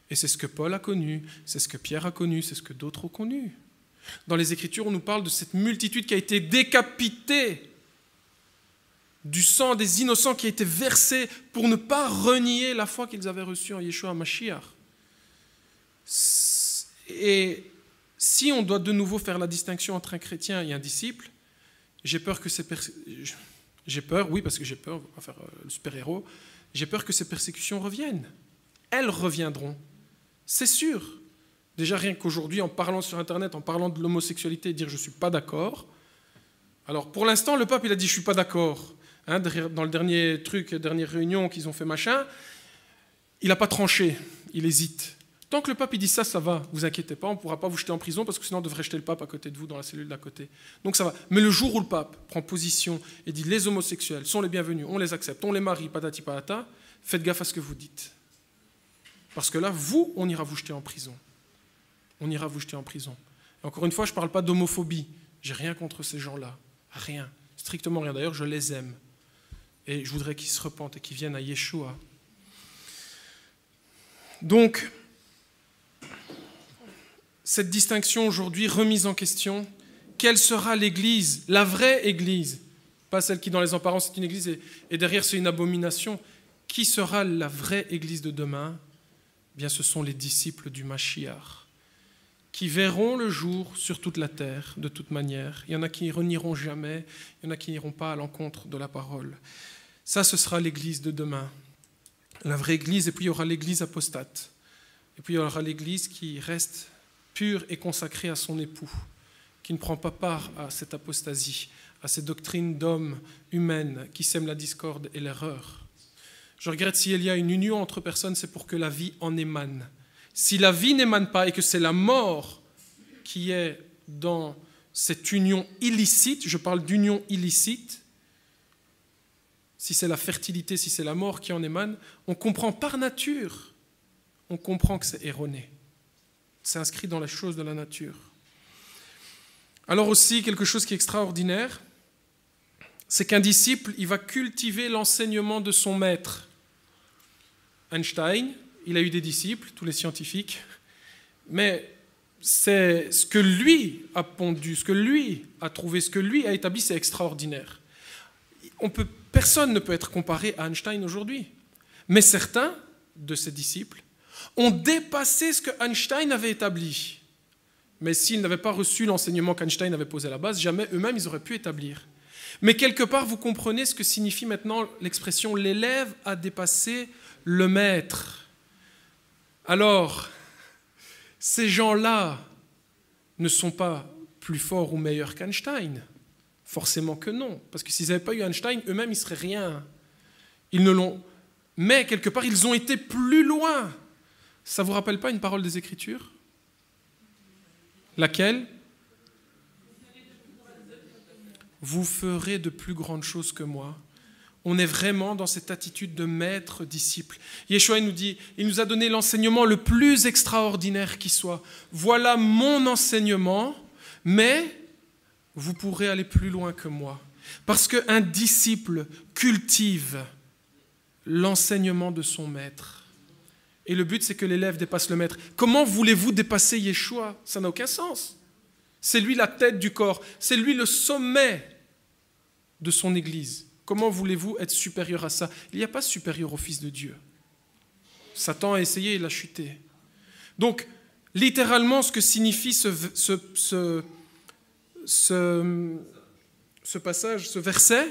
Et c'est ce que Paul a connu, c'est ce que Pierre a connu, c'est ce que d'autres ont connu. Dans les Écritures, on nous parle de cette multitude qui a été décapitée, du sang des innocents qui a été versé pour ne pas renier la foi qu'ils avaient reçue en Yeshua Mashiach. Et si on doit de nouveau faire la distinction entre un chrétien et un disciple, j'ai peur que j'ai peur, oui, parce que j'ai peur, on va faire le super-héros, j'ai peur que ces persécutions reviennent. Elles reviendront, c'est sûr. Déjà, rien qu'aujourd'hui, en parlant sur Internet, en parlant de l'homosexualité, dire « je ne suis pas d'accord ». Alors, pour l'instant, le pape, il a dit « je ne suis pas d'accord ». Dans le dernière réunion qu'ils ont fait machin, il n'a pas tranché, il hésite. Tant que le pape il dit ça, ça va, vous inquiétez pas, on ne pourra pas vous jeter en prison parce que sinon on devrait jeter le pape à côté de vous dans la cellule d'à côté. Donc ça va. Mais le jour où le pape prend position et dit les homosexuels sont les bienvenus, on les accepte, on les marie, patati patata, faites gaffe à ce que vous dites. Parce que là, vous, on ira vous jeter en prison. On ira vous jeter en prison. Et encore une fois, je ne parle pas d'homophobie. J'ai rien contre ces gens-là. Rien. Strictement rien. D'ailleurs, je les aime. Et je voudrais qu'ils se repentent et qu'ils viennent à Yeshua. Donc, cette distinction aujourd'hui remise en question, quelle sera l'Église, la vraie Église, pas celle qui dans les apparences c'est une Église et derrière c'est une abomination, qui sera la vraie Église de demain? Eh bien, ce sont les disciples du Mashiach, qui verront le jour sur toute la terre, de toute manière. Il y en a qui n'y renieront jamais, il y en a qui n'iront pas à l'encontre de la parole. Ça, ce sera l'Église de demain, la vraie Église, et puis il y aura l'Église apostate. Et puis il y aura l'Église qui reste pure et consacrée à son époux, qui ne prend pas part à cette apostasie, à ces doctrines d'hommes humaines qui sèment la discorde et l'erreur. Je regrette s'il y a une union entre personnes, c'est pour que la vie en émane. Si la vie n'émane pas et que c'est la mort qui est dans cette union illicite, je parle d'union illicite, si c'est la fertilité, si c'est la mort qui en émane, on comprend par nature, on comprend que c'est erroné. C'est inscrit dans les choses de la nature. Alors aussi, quelque chose qui est extraordinaire, c'est qu'un disciple, il va cultiver l'enseignement de son maître. Einstein, il a eu des disciples, tous les scientifiques, mais c'est ce que lui a pondu, ce que lui a trouvé, ce que lui a établi, c'est extraordinaire. Personne ne peut être comparé à Einstein aujourd'hui, mais certains de ses disciples ont dépassé ce que Einstein avait établi. Mais s'ils n'avaient pas reçu l'enseignement qu'Einstein avait posé à la base, jamais eux-mêmes ils auraient pu établir. Mais quelque part, vous comprenez ce que signifie maintenant l'expression « l'élève a dépassé le maître ». Alors, ces gens-là ne sont pas plus forts ou meilleurs qu'Einstein. Forcément que non, parce que s'ils n'avaient pas eu Einstein, eux-mêmes, ils ne seraient rien. Ils ne l'ont. Mais quelque part, ils ont été plus loin. Ça ne vous rappelle pas une parole des Écritures? Laquelle? Vous ferez de plus grandes choses que moi. On est vraiment dans cette attitude de maître-disciple. Yeshua nous dit, il nous a donné l'enseignement le plus extraordinaire qui soit. Voilà mon enseignement, mais vous pourrez aller plus loin que moi. Parce qu'un disciple cultive l'enseignement de son maître. Et le but, c'est que l'élève dépasse le maître. Comment voulez-vous dépasser Yeshua? Ça n'a aucun sens. C'est lui la tête du corps. C'est lui le sommet de son Église. Comment voulez-vous être supérieur à ça? Il n'y a pas supérieur au Fils de Dieu. Satan a essayé, il a chuté. Donc, littéralement, ce que signifie ce passage, ce verset,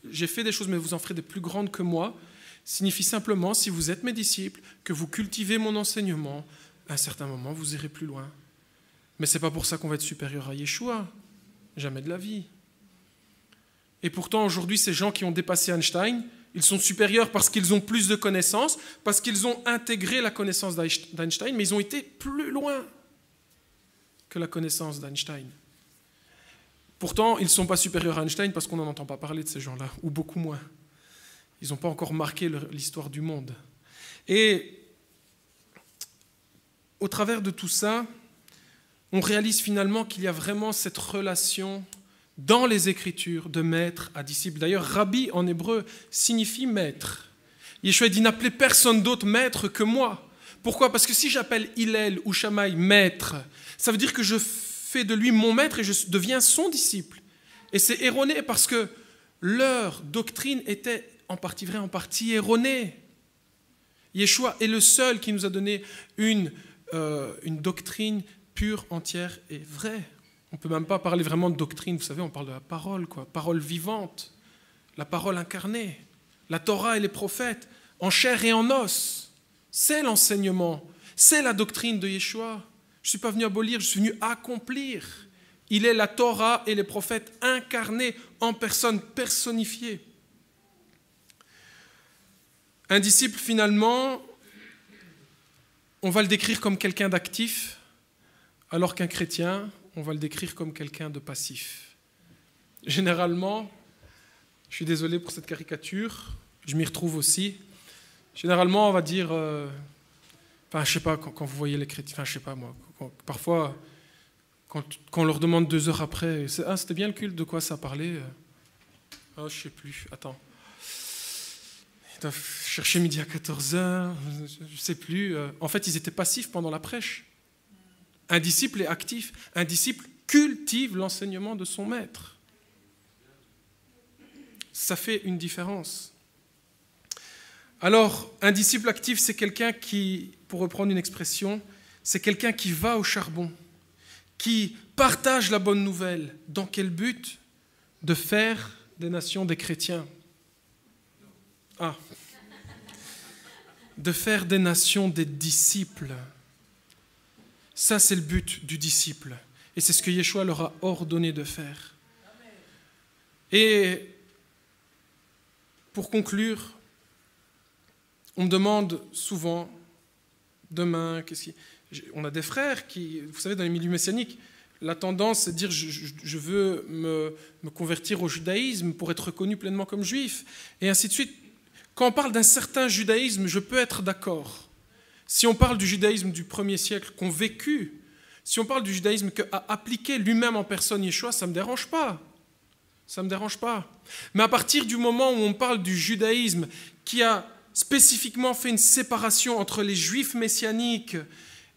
j'ai fait des choses, mais vous en ferez des plus grandes que moi, signifie simplement, si vous êtes mes disciples, que vous cultivez mon enseignement, à un certain moment, vous irez plus loin. Mais ce n'est pas pour ça qu'on va être supérieur à Yeshua. Jamais de la vie. Et pourtant, aujourd'hui, ces gens qui ont dépassé Einstein, ils sont supérieurs parce qu'ils ont plus de connaissances, parce qu'ils ont intégré la connaissance d'Einstein, mais ils ont été plus loin que la connaissance d'Einstein. Pourtant, ils ne sont pas supérieurs à Einstein parce qu'on n'en entend pas parler de ces gens-là, ou beaucoup moins. Ils n'ont pas encore marqué l'histoire du monde. Et au travers de tout ça, on réalise finalement qu'il y a vraiment cette relation dans les Écritures de maître à disciple. D'ailleurs, rabbi en hébreu signifie maître. Yeshua dit « N'appelez personne d'autre maître que moi ». Pourquoi ? Parce que si j'appelle Hillel ou Shammai maître, ça veut dire que je fais de lui mon maître et je deviens son disciple. Et c'est erroné parce que leur doctrine était en partie vraie, en partie erronée. Yeshua est le seul qui nous a donné une doctrine pure, entière et vraie. On ne peut même pas parler vraiment de doctrine, vous savez, on parle de la parole, parole vivante, la parole incarnée, la Torah et les prophètes, en chair et en os. C'est l'enseignement, c'est la doctrine de Yeshua. Je ne suis pas venu abolir, je suis venu accomplir. Il est la Torah et les prophètes incarnés en personne, personnifiée. Un disciple, finalement, on va le décrire comme quelqu'un d'actif, alors qu'un chrétien, on va le décrire comme quelqu'un de passif. Généralement, je suis désolé pour cette caricature, je m'y retrouve aussi. Généralement, on va dire, je ne sais pas, quand vous voyez les chrétiens, je ne sais pas moi, parfois, quand on leur demande 2 heures après, c'était bien le culte, de quoi ça parlait ? Je ne sais plus, attends. Ils doivent chercher midi à 14h, je ne sais plus. En fait, ils étaient passifs pendant la prêche. Un disciple est actif. Un disciple cultive l'enseignement de son maître. Ça fait une différence. Alors, un disciple actif, c'est quelqu'un qui, pour reprendre une expression, c'est quelqu'un qui va au charbon, qui partage la bonne nouvelle. Dans quel but ? De faire des nations des chrétiens. De faire des nations des disciples. Ça, c'est le but du disciple. Et c'est ce que Yeshua leur a ordonné de faire. Et pour conclure, on me demande souvent, demain, on a des frères qui, vous savez, dans les milieux messianiques, la tendance, c'est de dire je veux me convertir au judaïsme pour être reconnu pleinement comme juif, et ainsi de suite. Quand on parle d'un certain judaïsme, je peux être d'accord. Si on parle du judaïsme du 1er siècle qu'ont vécu, si on parle du judaïsme qu'a appliqué lui-même en personne Yeshua, ça ne me dérange pas. Ça ne me dérange pas. Mais à partir du moment où on parle du judaïsme qui a spécifiquement fait une séparation entre les juifs messianiques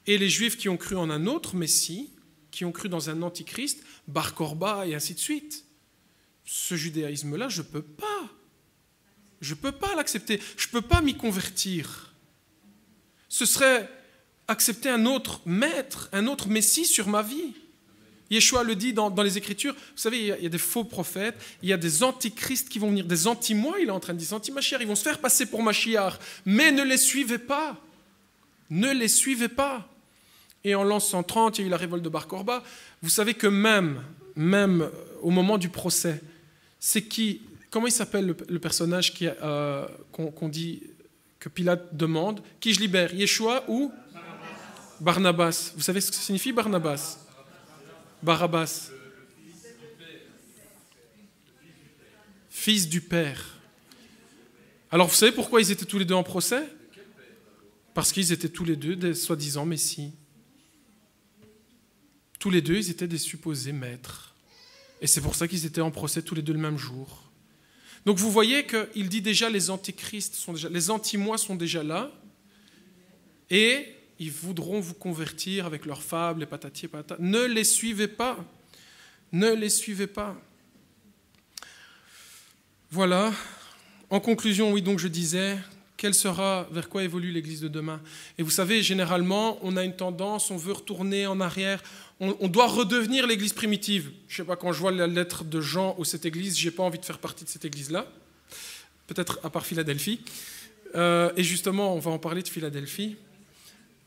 et les juifs qui ont cru en un autre Messie, qui ont cru dans un antichrist, Bar Korba et ainsi de suite, ce judaïsme-là, je ne peux pas. Je ne peux pas l'accepter. Je ne peux pas m'y convertir. Ce serait accepter un autre maître, un autre Messie sur ma vie. Yeshua le dit dans les Écritures. Vous savez, il y a des faux prophètes, il y a des antichrists qui vont venir, des anti-moi, il est en train de dire, anti-Mashiach, ils vont se faire passer pour Mashiach, mais ne les suivez pas. Ne les suivez pas. Et en l'an 130, il y a eu la révolte de Bar Korba. Vous savez que même au moment du procès, c'est qui, comment il s'appelle le personnage qu'on dit, que Pilate demande, qui je libère, Yeshua ou Barnabas. Vous savez ce que signifie Barnabas ? Barabbas. Fils du Père. Alors vous savez pourquoi ils étaient tous les deux en procès ? Parce qu'ils étaient tous les deux des soi-disant messies. Tous les deux, ils étaient des supposés maîtres. Et c'est pour ça qu'ils étaient en procès tous les deux le même jour. Donc vous voyez qu'il dit déjà les antichrists, les anti-moi sont déjà là, et ils voudront vous convertir avec leurs fables, les patati et patata. Ne les suivez pas. Ne les suivez pas. Voilà. En conclusion, oui, donc je disais vers quoi évolue l'Église de demain. Et vous savez, généralement, on a une tendance, on veut retourner en arrière, on doit redevenir l'Église primitive. Je ne sais pas, quand je vois la lettre de Jean ou cette Église, je n'ai pas envie de faire partie de cette Église-là, peut-être à part Philadelphie. Et justement, on va en parler de Philadelphie.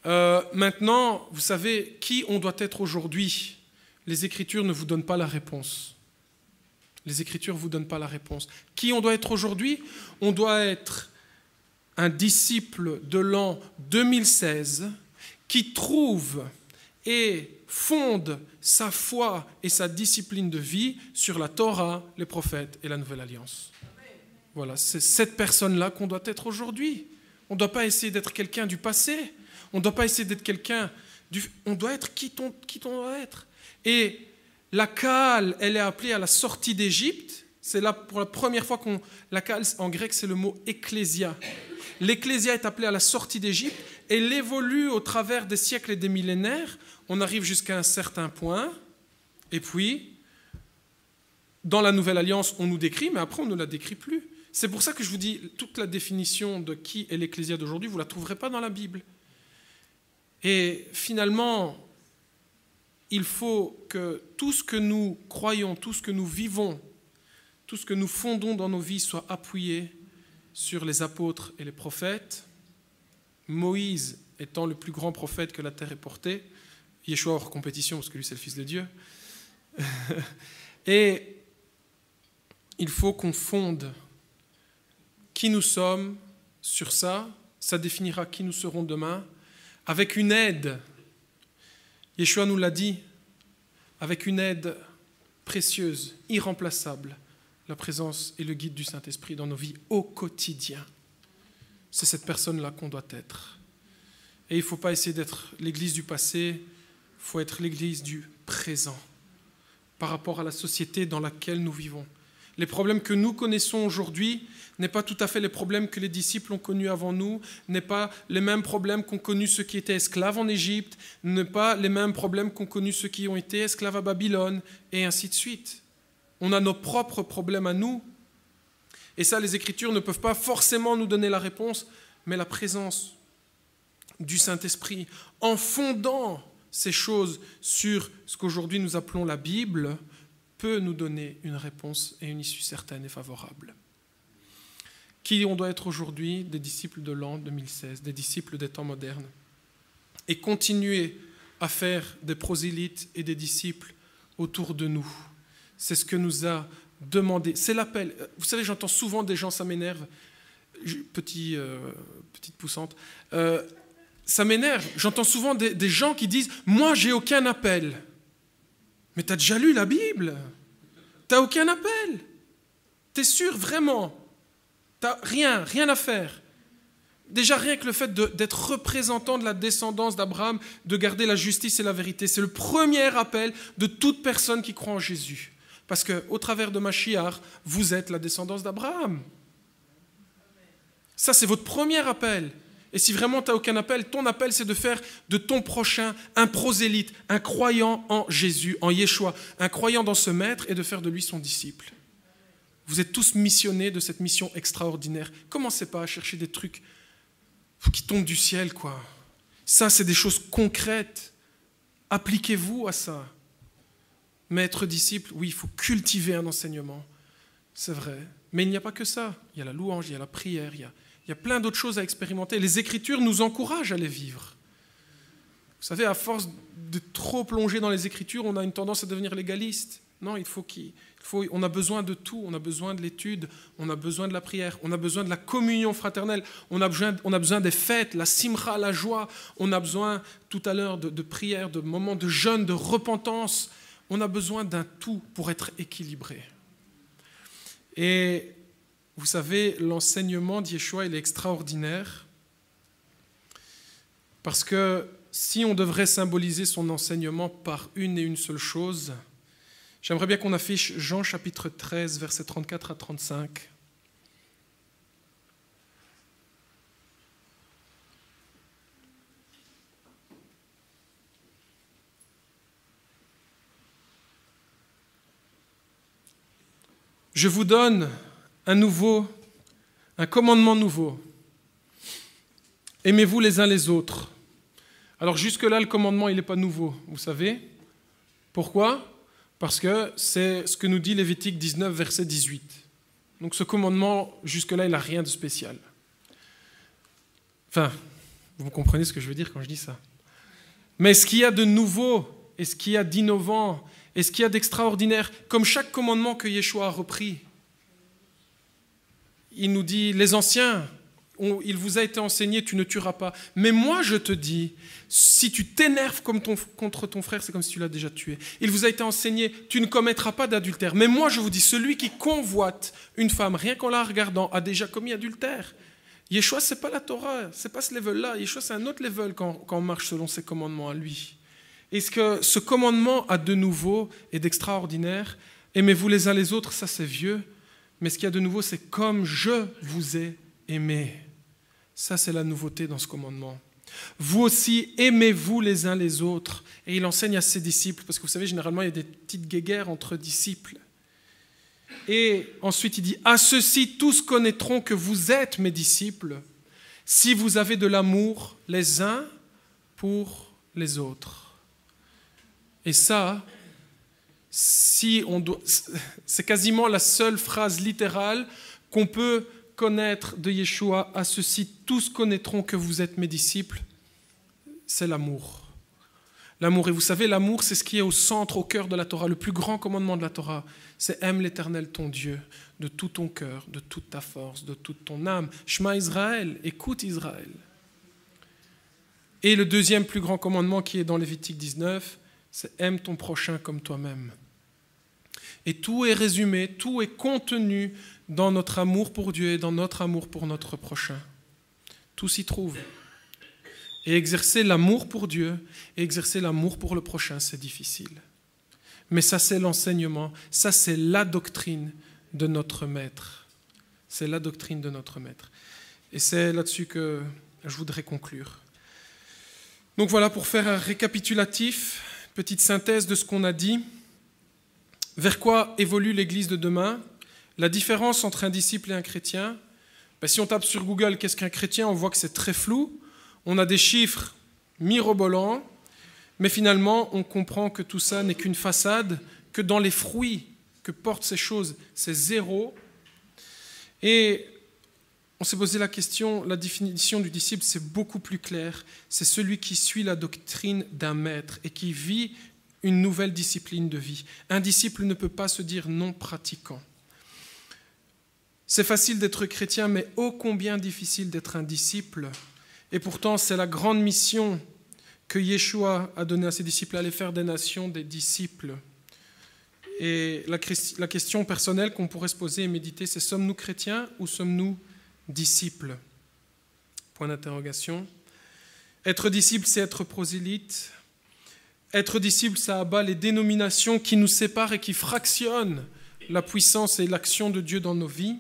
Maintenant, vous savez, qui on doit être aujourd'hui? Les Écritures ne vous donnent pas la réponse. Les Écritures ne vous donnent pas la réponse. Qui on doit être aujourd'hui? On doit être un disciple de l'an 2016 qui trouve et fonde sa foi et sa discipline de vie sur la Torah, les prophètes et la Nouvelle Alliance. Voilà, c'est cette personne-là qu'on doit être aujourd'hui. On ne doit pas essayer d'être quelqu'un du passé. On ne doit pas essayer d'être quelqu'un on doit être qui on doit être. Et la Kaal, elle est appelée à la sortie d'Égypte. C'est là pour la première fois la Kaal, en grec, c'est le mot ecclésia. L'ecclésia est appelée à la sortie d'Égypte. Elle évolue au travers des siècles et des millénaires. On arrive jusqu'à un certain point. Et puis, dans la Nouvelle Alliance, on nous décrit, mais après, on ne la décrit plus. C'est pour ça que je vous dis, toute la définition de qui est l'ecclésia d'aujourd'hui, vous ne la trouverez pas dans la Bible. Et finalement, il faut que tout ce que nous croyons, tout ce que nous vivons, tout ce que nous fondons dans nos vies soit appuyé sur les apôtres et les prophètes. Moïse étant le plus grand prophète que la terre ait porté, Yeshua hors compétition parce que lui c'est le Fils de Dieu. Et il faut qu'on fonde qui nous sommes sur ça, ça définira qui nous serons demain, avec une aide, Yeshua nous l'a dit, avec une aide précieuse, irremplaçable, la présence et le guide du Saint-Esprit dans nos vies au quotidien. C'est cette personne-là qu'on doit être. Et il ne faut pas essayer d'être l'Église du passé, il faut être l'Église du présent, par rapport à la société dans laquelle nous vivons. Les problèmes que nous connaissons aujourd'hui n'est pas tout à fait les problèmes que les disciples ont connus avant nous, n'est pas les mêmes problèmes qu'ont connus ceux qui étaient esclaves en Égypte, n'est pas les mêmes problèmes qu'ont connus ceux qui ont été esclaves à Babylone, et ainsi de suite. On a nos propres problèmes à nous. Et ça, les Écritures ne peuvent pas forcément nous donner la réponse, mais la présence du Saint-Esprit, en fondant ces choses sur ce qu'aujourd'hui nous appelons la Bible, peut nous donner une réponse et une issue certaine et favorable. Qui on doit être aujourd'hui? Des disciples de l'an 2016, des disciples des temps modernes. Et continuer à faire des prosélytes et des disciples autour de nous. C'est ce que nous a demandé. C'est l'appel. Vous savez, j'entends souvent des gens, ça m'énerve, petite poussante, ça m'énerve. J'entends souvent des gens qui disent « Moi, j'ai aucun appel ». Mais tu as déjà lu la Bible? Tu n'as aucun appel? Tu es sûr vraiment? Tu n'as rien à faire. Déjà, rien que le fait d'être représentant de la descendance d'Abraham, de garder la justice et la vérité, c'est le premier appel de toute personne qui croit en Jésus. Parce qu'au travers de Mashiach, vous êtes la descendance d'Abraham. Ça, c'est votre premier appel. Et si vraiment tu n'as aucun appel, ton appel, c'est de faire de ton prochain un prosélyte, un croyant en Jésus, en Yeshua, un croyant dans ce maître et de faire de lui son disciple. Vous êtes tous missionnés de cette mission extraordinaire. Commencez pas à chercher des trucs qui tombent du ciel, quoi. Ça, c'est des choses concrètes. Appliquez-vous à ça. Mais être disciple, oui, il faut cultiver un enseignement. C'est vrai. Mais il n'y a pas que ça. Il y a la louange, il y a la prière, il y a plein d'autres choses à expérimenter. Les Écritures nous encouragent à les vivre. Vous savez, à force de trop plonger dans les Écritures, on a une tendance à devenir légaliste. Non, on a besoin de tout. On a besoin de l'étude, on a besoin de la prière, on a besoin de la communion fraternelle, on a besoin des fêtes, la simra, la joie. On a besoin tout à l'heure de prière, de moments de jeûne, de repentance. On a besoin d'un tout pour être équilibré. Et vous savez, l'enseignement d'Yeshua, il est extraordinaire parce que si on devrait symboliser son enseignement par une et une seule chose, j'aimerais bien qu'on affiche Jean chapitre 13, versets 34 à 35. Je vous donne un commandement nouveau. Aimez-vous les uns les autres. Alors jusque-là, le commandement, il n'est pas nouveau, vous savez. Pourquoi ? Parce que c'est ce que nous dit Lévitique 19, verset 18. Donc ce commandement, jusque-là, il n'a rien de spécial. Enfin, vous comprenez ce que je veux dire quand je dis ça. Mais ce qu'il y a de nouveau, et ce qu'il y a d'innovant, et ce qu'il y a d'extraordinaire, comme chaque commandement que Yeshua a repris, il nous dit, les anciens, il vous a été enseigné, tu ne tueras pas. Mais moi, je te dis, si tu t'énerves contre ton frère, c'est comme si tu l'as déjà tué. Il vous a été enseigné, tu ne commettras pas d'adultère. Mais moi, je vous dis, celui qui convoite une femme, rien qu'en la regardant, a déjà commis adultère. Yeshua, ce n'est pas la Torah, ce n'est pas ce level-là. Yeshua, c'est un autre level quand on marche selon ses commandements à lui. Et ce que ce commandement a de nouveau et d'extraordinaire, aimez-vous les uns les autres, ça c'est vieux. Mais ce qu'il y a de nouveau, c'est comme je vous ai aimé. Ça, c'est la nouveauté dans ce commandement. Vous aussi, aimez-vous les uns les autres. Et il enseigne à ses disciples, parce que vous savez, généralement, il y a des petites guéguerres entre disciples. Et ensuite, il dit, à ceux-ci, tous connaîtront que vous êtes mes disciples, si vous avez de l'amour les uns pour les autres. Et ça, c'est quasiment la seule phrase littérale qu'on peut connaître de Yeshua, à ceux-ci tous connaîtront que vous êtes mes disciples, c'est l'amour. L'amour, et vous savez, l'amour, c'est ce qui est au centre, au cœur de la Torah. Le plus grand commandement de la Torah, c'est aime l'Éternel ton Dieu, de tout ton cœur, de toute ta force, de toute ton âme. Shema Israël, écoute Israël. Et le deuxième plus grand commandement qui est dans Lévitique 19, c'est aime ton prochain comme toi-même. Et tout est résumé, tout est contenu dans notre amour pour Dieu et dans notre amour pour notre prochain. Tout s'y trouve. Et exercer l'amour pour Dieu et exercer l'amour pour le prochain, c'est difficile. Mais ça, c'est l'enseignement, ça, c'est la doctrine de notre Maître. C'est la doctrine de notre Maître. Et c'est là-dessus que je voudrais conclure. Donc voilà, pour faire un récapitulatif, petite synthèse de ce qu'on a dit. Vers quoi évolue l'Église de demain ? La différence entre un disciple et un chrétien, si on tape sur Google « qu'est-ce qu'un chrétien ?», on voit que c'est très flou. On a des chiffres mirobolants, mais finalement, on comprend que tout ça n'est qu'une façade, que dans les fruits que portent ces choses, c'est zéro. Et on s'est posé la question, la définition du disciple, c'est beaucoup plus clair. C'est celui qui suit la doctrine d'un maître et qui vit une nouvelle discipline de vie. Un disciple ne peut pas se dire non pratiquant. C'est facile d'être chrétien, mais ô combien difficile d'être un disciple. Et pourtant, c'est la grande mission que Yeshua a donnée à ses disciples, aller faire des nations des disciples. Et la question personnelle qu'on pourrait se poser et méditer, c'est sommes-nous chrétiens ou sommes-nous disciples ? Point d'interrogation. Être disciple, c'est être prosélyte. Être disciple, ça abat les dénominations qui nous séparent et qui fractionnent la puissance et l'action de Dieu dans nos vies.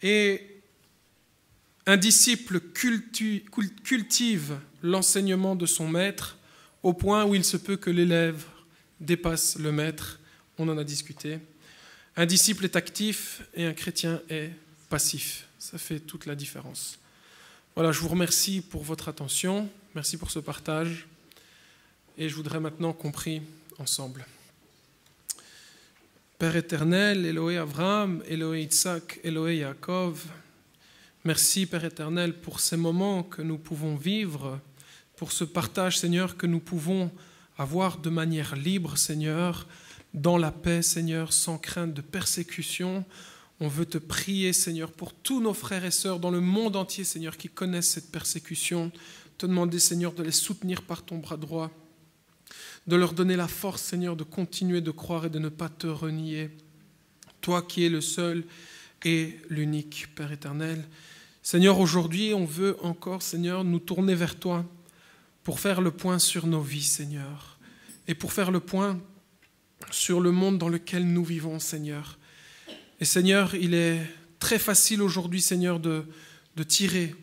Et un disciple cultive l'enseignement de son maître au point où il se peut que l'élève dépasse le maître. On en a discuté. Un disciple est actif et un chrétien est passif. Ça fait toute la différence. Voilà, je vous remercie pour votre attention. Merci pour ce partage. Et je voudrais maintenant qu'on prie ensemble. Père éternel, Elohé Abraham, Elohé Isaac, Elohé Yaakov, merci Père éternel pour ces moments que nous pouvons vivre, pour ce partage Seigneur que nous pouvons avoir de manière libre Seigneur, dans la paix Seigneur, sans crainte de persécution. On veut te prier Seigneur pour tous nos frères et sœurs dans le monde entier Seigneur qui connaissent cette persécution, te demander Seigneur de les soutenir par ton bras droit, de leur donner la force, Seigneur, de continuer de croire et de ne pas te renier. Toi qui es le seul et l'unique, Père éternel. Seigneur, aujourd'hui, on veut encore, Seigneur, nous tourner vers toi pour faire le point sur nos vies, Seigneur, et pour faire le point sur le monde dans lequel nous vivons, Seigneur. Et Seigneur, il est très facile aujourd'hui, Seigneur, de tirer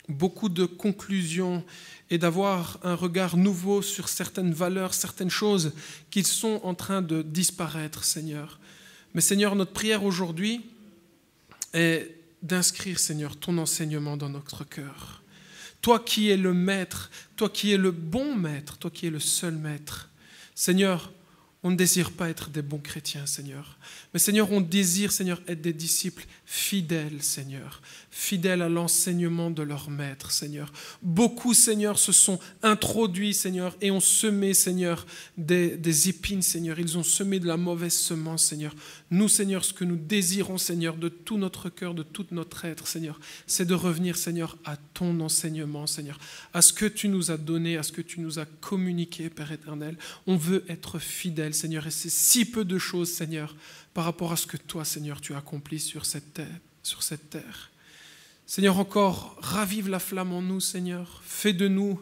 beaucoup de conclusions et d'avoir un regard nouveau sur certaines valeurs, certaines choses qui sont en train de disparaître, Seigneur. Mais Seigneur, notre prière aujourd'hui est d'inscrire, Seigneur, ton enseignement dans notre cœur. Toi qui es le maître, toi qui es le bon maître, toi qui es le seul maître. Seigneur, on ne désire pas être des bons chrétiens, Seigneur. Mais Seigneur, on désire, Seigneur, être des disciples fidèles, Seigneur. Fidèles à l'enseignement de leur maître, Seigneur. Beaucoup, Seigneur, se sont introduits, Seigneur, et ont semé, Seigneur, des épines, Seigneur. Ils ont semé de la mauvaise semence, Seigneur. Nous, Seigneur, ce que nous désirons, Seigneur, de tout notre cœur, de tout notre être, Seigneur, c'est de revenir, Seigneur, à ton enseignement, Seigneur, à ce que tu nous as donné, à ce que tu nous as communiqué, Père éternel. On veut être fidèles, Seigneur, et c'est si peu de choses, Seigneur, par rapport à ce que toi, Seigneur, tu as accompli sur cette terre. Seigneur, encore, ravive la flamme en nous, Seigneur. Fais de nous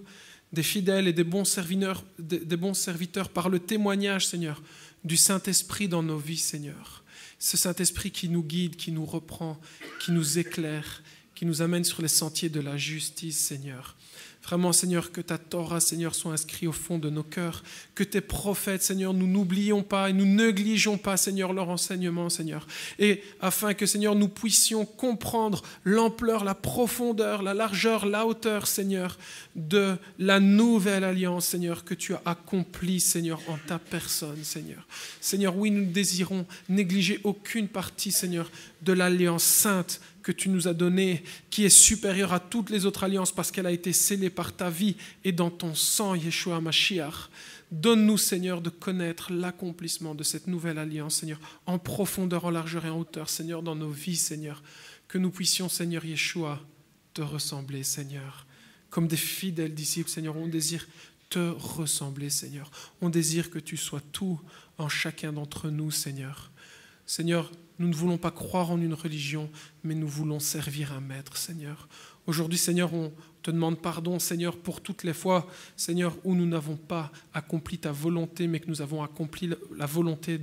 des fidèles et des bons serviteurs par le témoignage, Seigneur, du Saint-Esprit dans nos vies, Seigneur. Ce Saint-Esprit qui nous guide, qui nous reprend, qui nous éclaire, qui nous amène sur les sentiers de la justice, Seigneur. Vraiment, Seigneur, que ta Torah, Seigneur, soit inscrite au fond de nos cœurs. Que tes prophètes, Seigneur, nous n'oublions pas et nous négligeons pas, Seigneur, leur enseignement, Seigneur. Et afin que, Seigneur, nous puissions comprendre l'ampleur, la profondeur, la largeur, la hauteur, Seigneur, de la nouvelle alliance, Seigneur, que tu as accomplie, Seigneur, en ta personne, Seigneur. Seigneur, oui, nous désirons négliger aucune partie, Seigneur, de l'alliance sainte que tu nous as donnée, qui est supérieure à toutes les autres alliances parce qu'elle a été scellée par ta vie et dans ton sang, Yeshua Mashiach. Donne-nous, Seigneur, de connaître l'accomplissement de cette nouvelle alliance, Seigneur, en profondeur, en largeur et en hauteur, Seigneur, dans nos vies, Seigneur. Que nous puissions, Seigneur Yeshua, te ressembler, Seigneur. Comme des fidèles disciples, Seigneur, on désire te ressembler, Seigneur. On désire que tu sois tout en chacun d'entre nous, Seigneur. Seigneur, nous ne voulons pas croire en une religion, mais nous voulons servir un maître, Seigneur. Aujourd'hui, Seigneur, on te demande pardon, Seigneur, pour toutes les fois, Seigneur, où nous n'avons pas accompli ta volonté, mais que nous avons accompli la volonté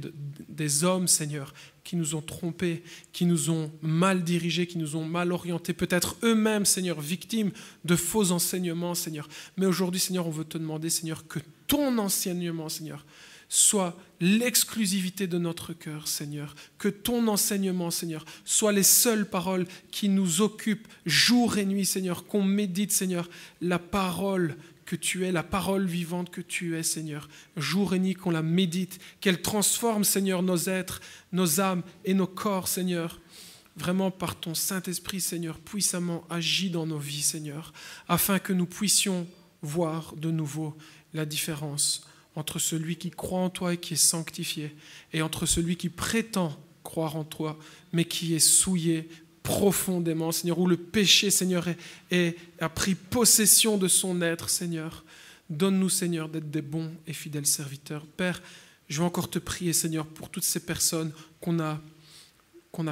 des hommes, Seigneur, qui nous ont trompés, qui nous ont mal dirigés, qui nous ont mal orientés, peut-être eux-mêmes, Seigneur, victimes de faux enseignements, Seigneur. Mais aujourd'hui, Seigneur, on veut te demander, Seigneur, que ton enseignement, Seigneur, soit l'exclusivité de notre cœur, Seigneur. Que ton enseignement, Seigneur, soit les seules paroles qui nous occupent jour et nuit, Seigneur. Qu'on médite, Seigneur, la parole que tu es, la parole vivante que tu es, Seigneur. Jour et nuit, qu'on la médite, qu'elle transforme, Seigneur, nos êtres, nos âmes et nos corps, Seigneur. Vraiment, par ton Saint-Esprit, Seigneur, puissamment agis dans nos vies, Seigneur, afin que nous puissions voir de nouveau la différence entre celui qui croit en toi et qui est sanctifié, et entre celui qui prétend croire en toi, mais qui est souillé profondément, Seigneur, où le péché, Seigneur, a pris possession de son être, Seigneur. Donne-nous, Seigneur, d'être des bons et fidèles serviteurs. Père, je veux encore te prier, Seigneur, pour toutes ces personnes qu'on a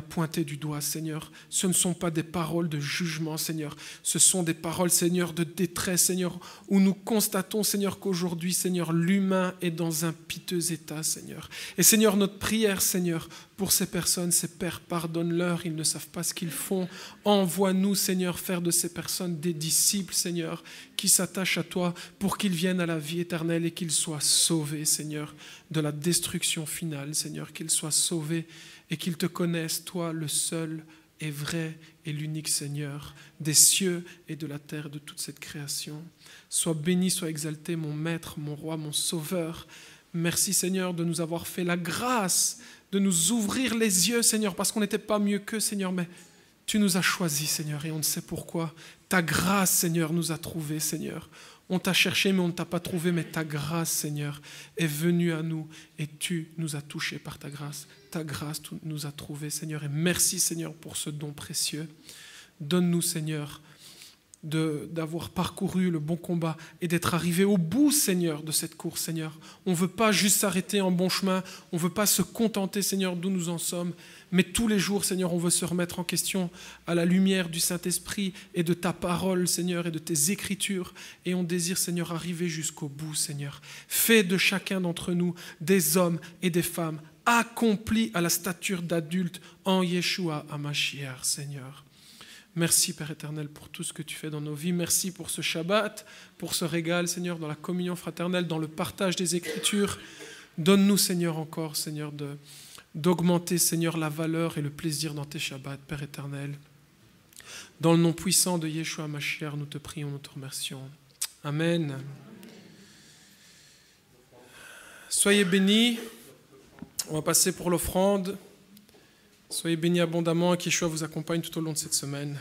pointées du doigt, Seigneur. Ce ne sont pas des paroles de jugement, Seigneur. Ce sont des paroles, Seigneur, de détresse, Seigneur, où nous constatons, Seigneur, qu'aujourd'hui, Seigneur, l'humain est dans un piteux état, Seigneur. Et Seigneur, notre prière, Seigneur, pour ces personnes, ces pères, pardonne-leur, ils ne savent pas ce qu'ils font. Envoie-nous, Seigneur, faire de ces personnes des disciples, Seigneur, qui s'attachent à toi pour qu'ils viennent à la vie éternelle et qu'ils soient sauvés, Seigneur, de la destruction finale, Seigneur, qu'ils soient sauvés et qu'ils te connaissent, toi, le seul et vrai et l'unique Seigneur des cieux et de la terre, de toute cette création. Sois béni, sois exalté, mon Maître, mon Roi, mon Sauveur. Merci, Seigneur, de nous avoir fait la grâce, de nous ouvrir les yeux, Seigneur, parce qu'on n'était pas mieux qu'eux, Seigneur, mais tu nous as choisis, Seigneur, et on ne sait pourquoi. Ta grâce, Seigneur, nous a trouvés, Seigneur. On t'a cherché, mais on ne t'a pas trouvé, mais ta grâce, Seigneur, est venue à nous et tu nous as touchés par ta grâce. Ta grâce nous a trouvés, Seigneur, et merci, Seigneur, pour ce don précieux. Donne-nous, Seigneur, d'avoir parcouru le bon combat et d'être arrivé au bout, Seigneur, de cette course, Seigneur. On ne veut pas juste s'arrêter en bon chemin, on ne veut pas se contenter, Seigneur, d'où nous en sommes, mais tous les jours, Seigneur, on veut se remettre en question à la lumière du Saint-Esprit et de ta parole, Seigneur, et de tes écritures, et on désire, Seigneur, arriver jusqu'au bout, Seigneur. Fais de chacun d'entre nous des hommes et des femmes accomplis à la stature d'adulte en Yeshua HaMashiach, Seigneur. Merci, Père éternel, pour tout ce que tu fais dans nos vies. Merci pour ce Shabbat, pour ce régal, Seigneur, dans la communion fraternelle, dans le partage des Écritures. Donne-nous, Seigneur, encore, Seigneur, d'augmenter, Seigneur, la valeur et le plaisir dans tes Shabbats, Père éternel. Dans le nom puissant de Yeshua Mashiach, nous te prions, nous te remercions. Amen. Soyez bénis. On va passer pour l'offrande. Soyez bénis abondamment et qu'Yeshua vous accompagne tout au long de cette semaine.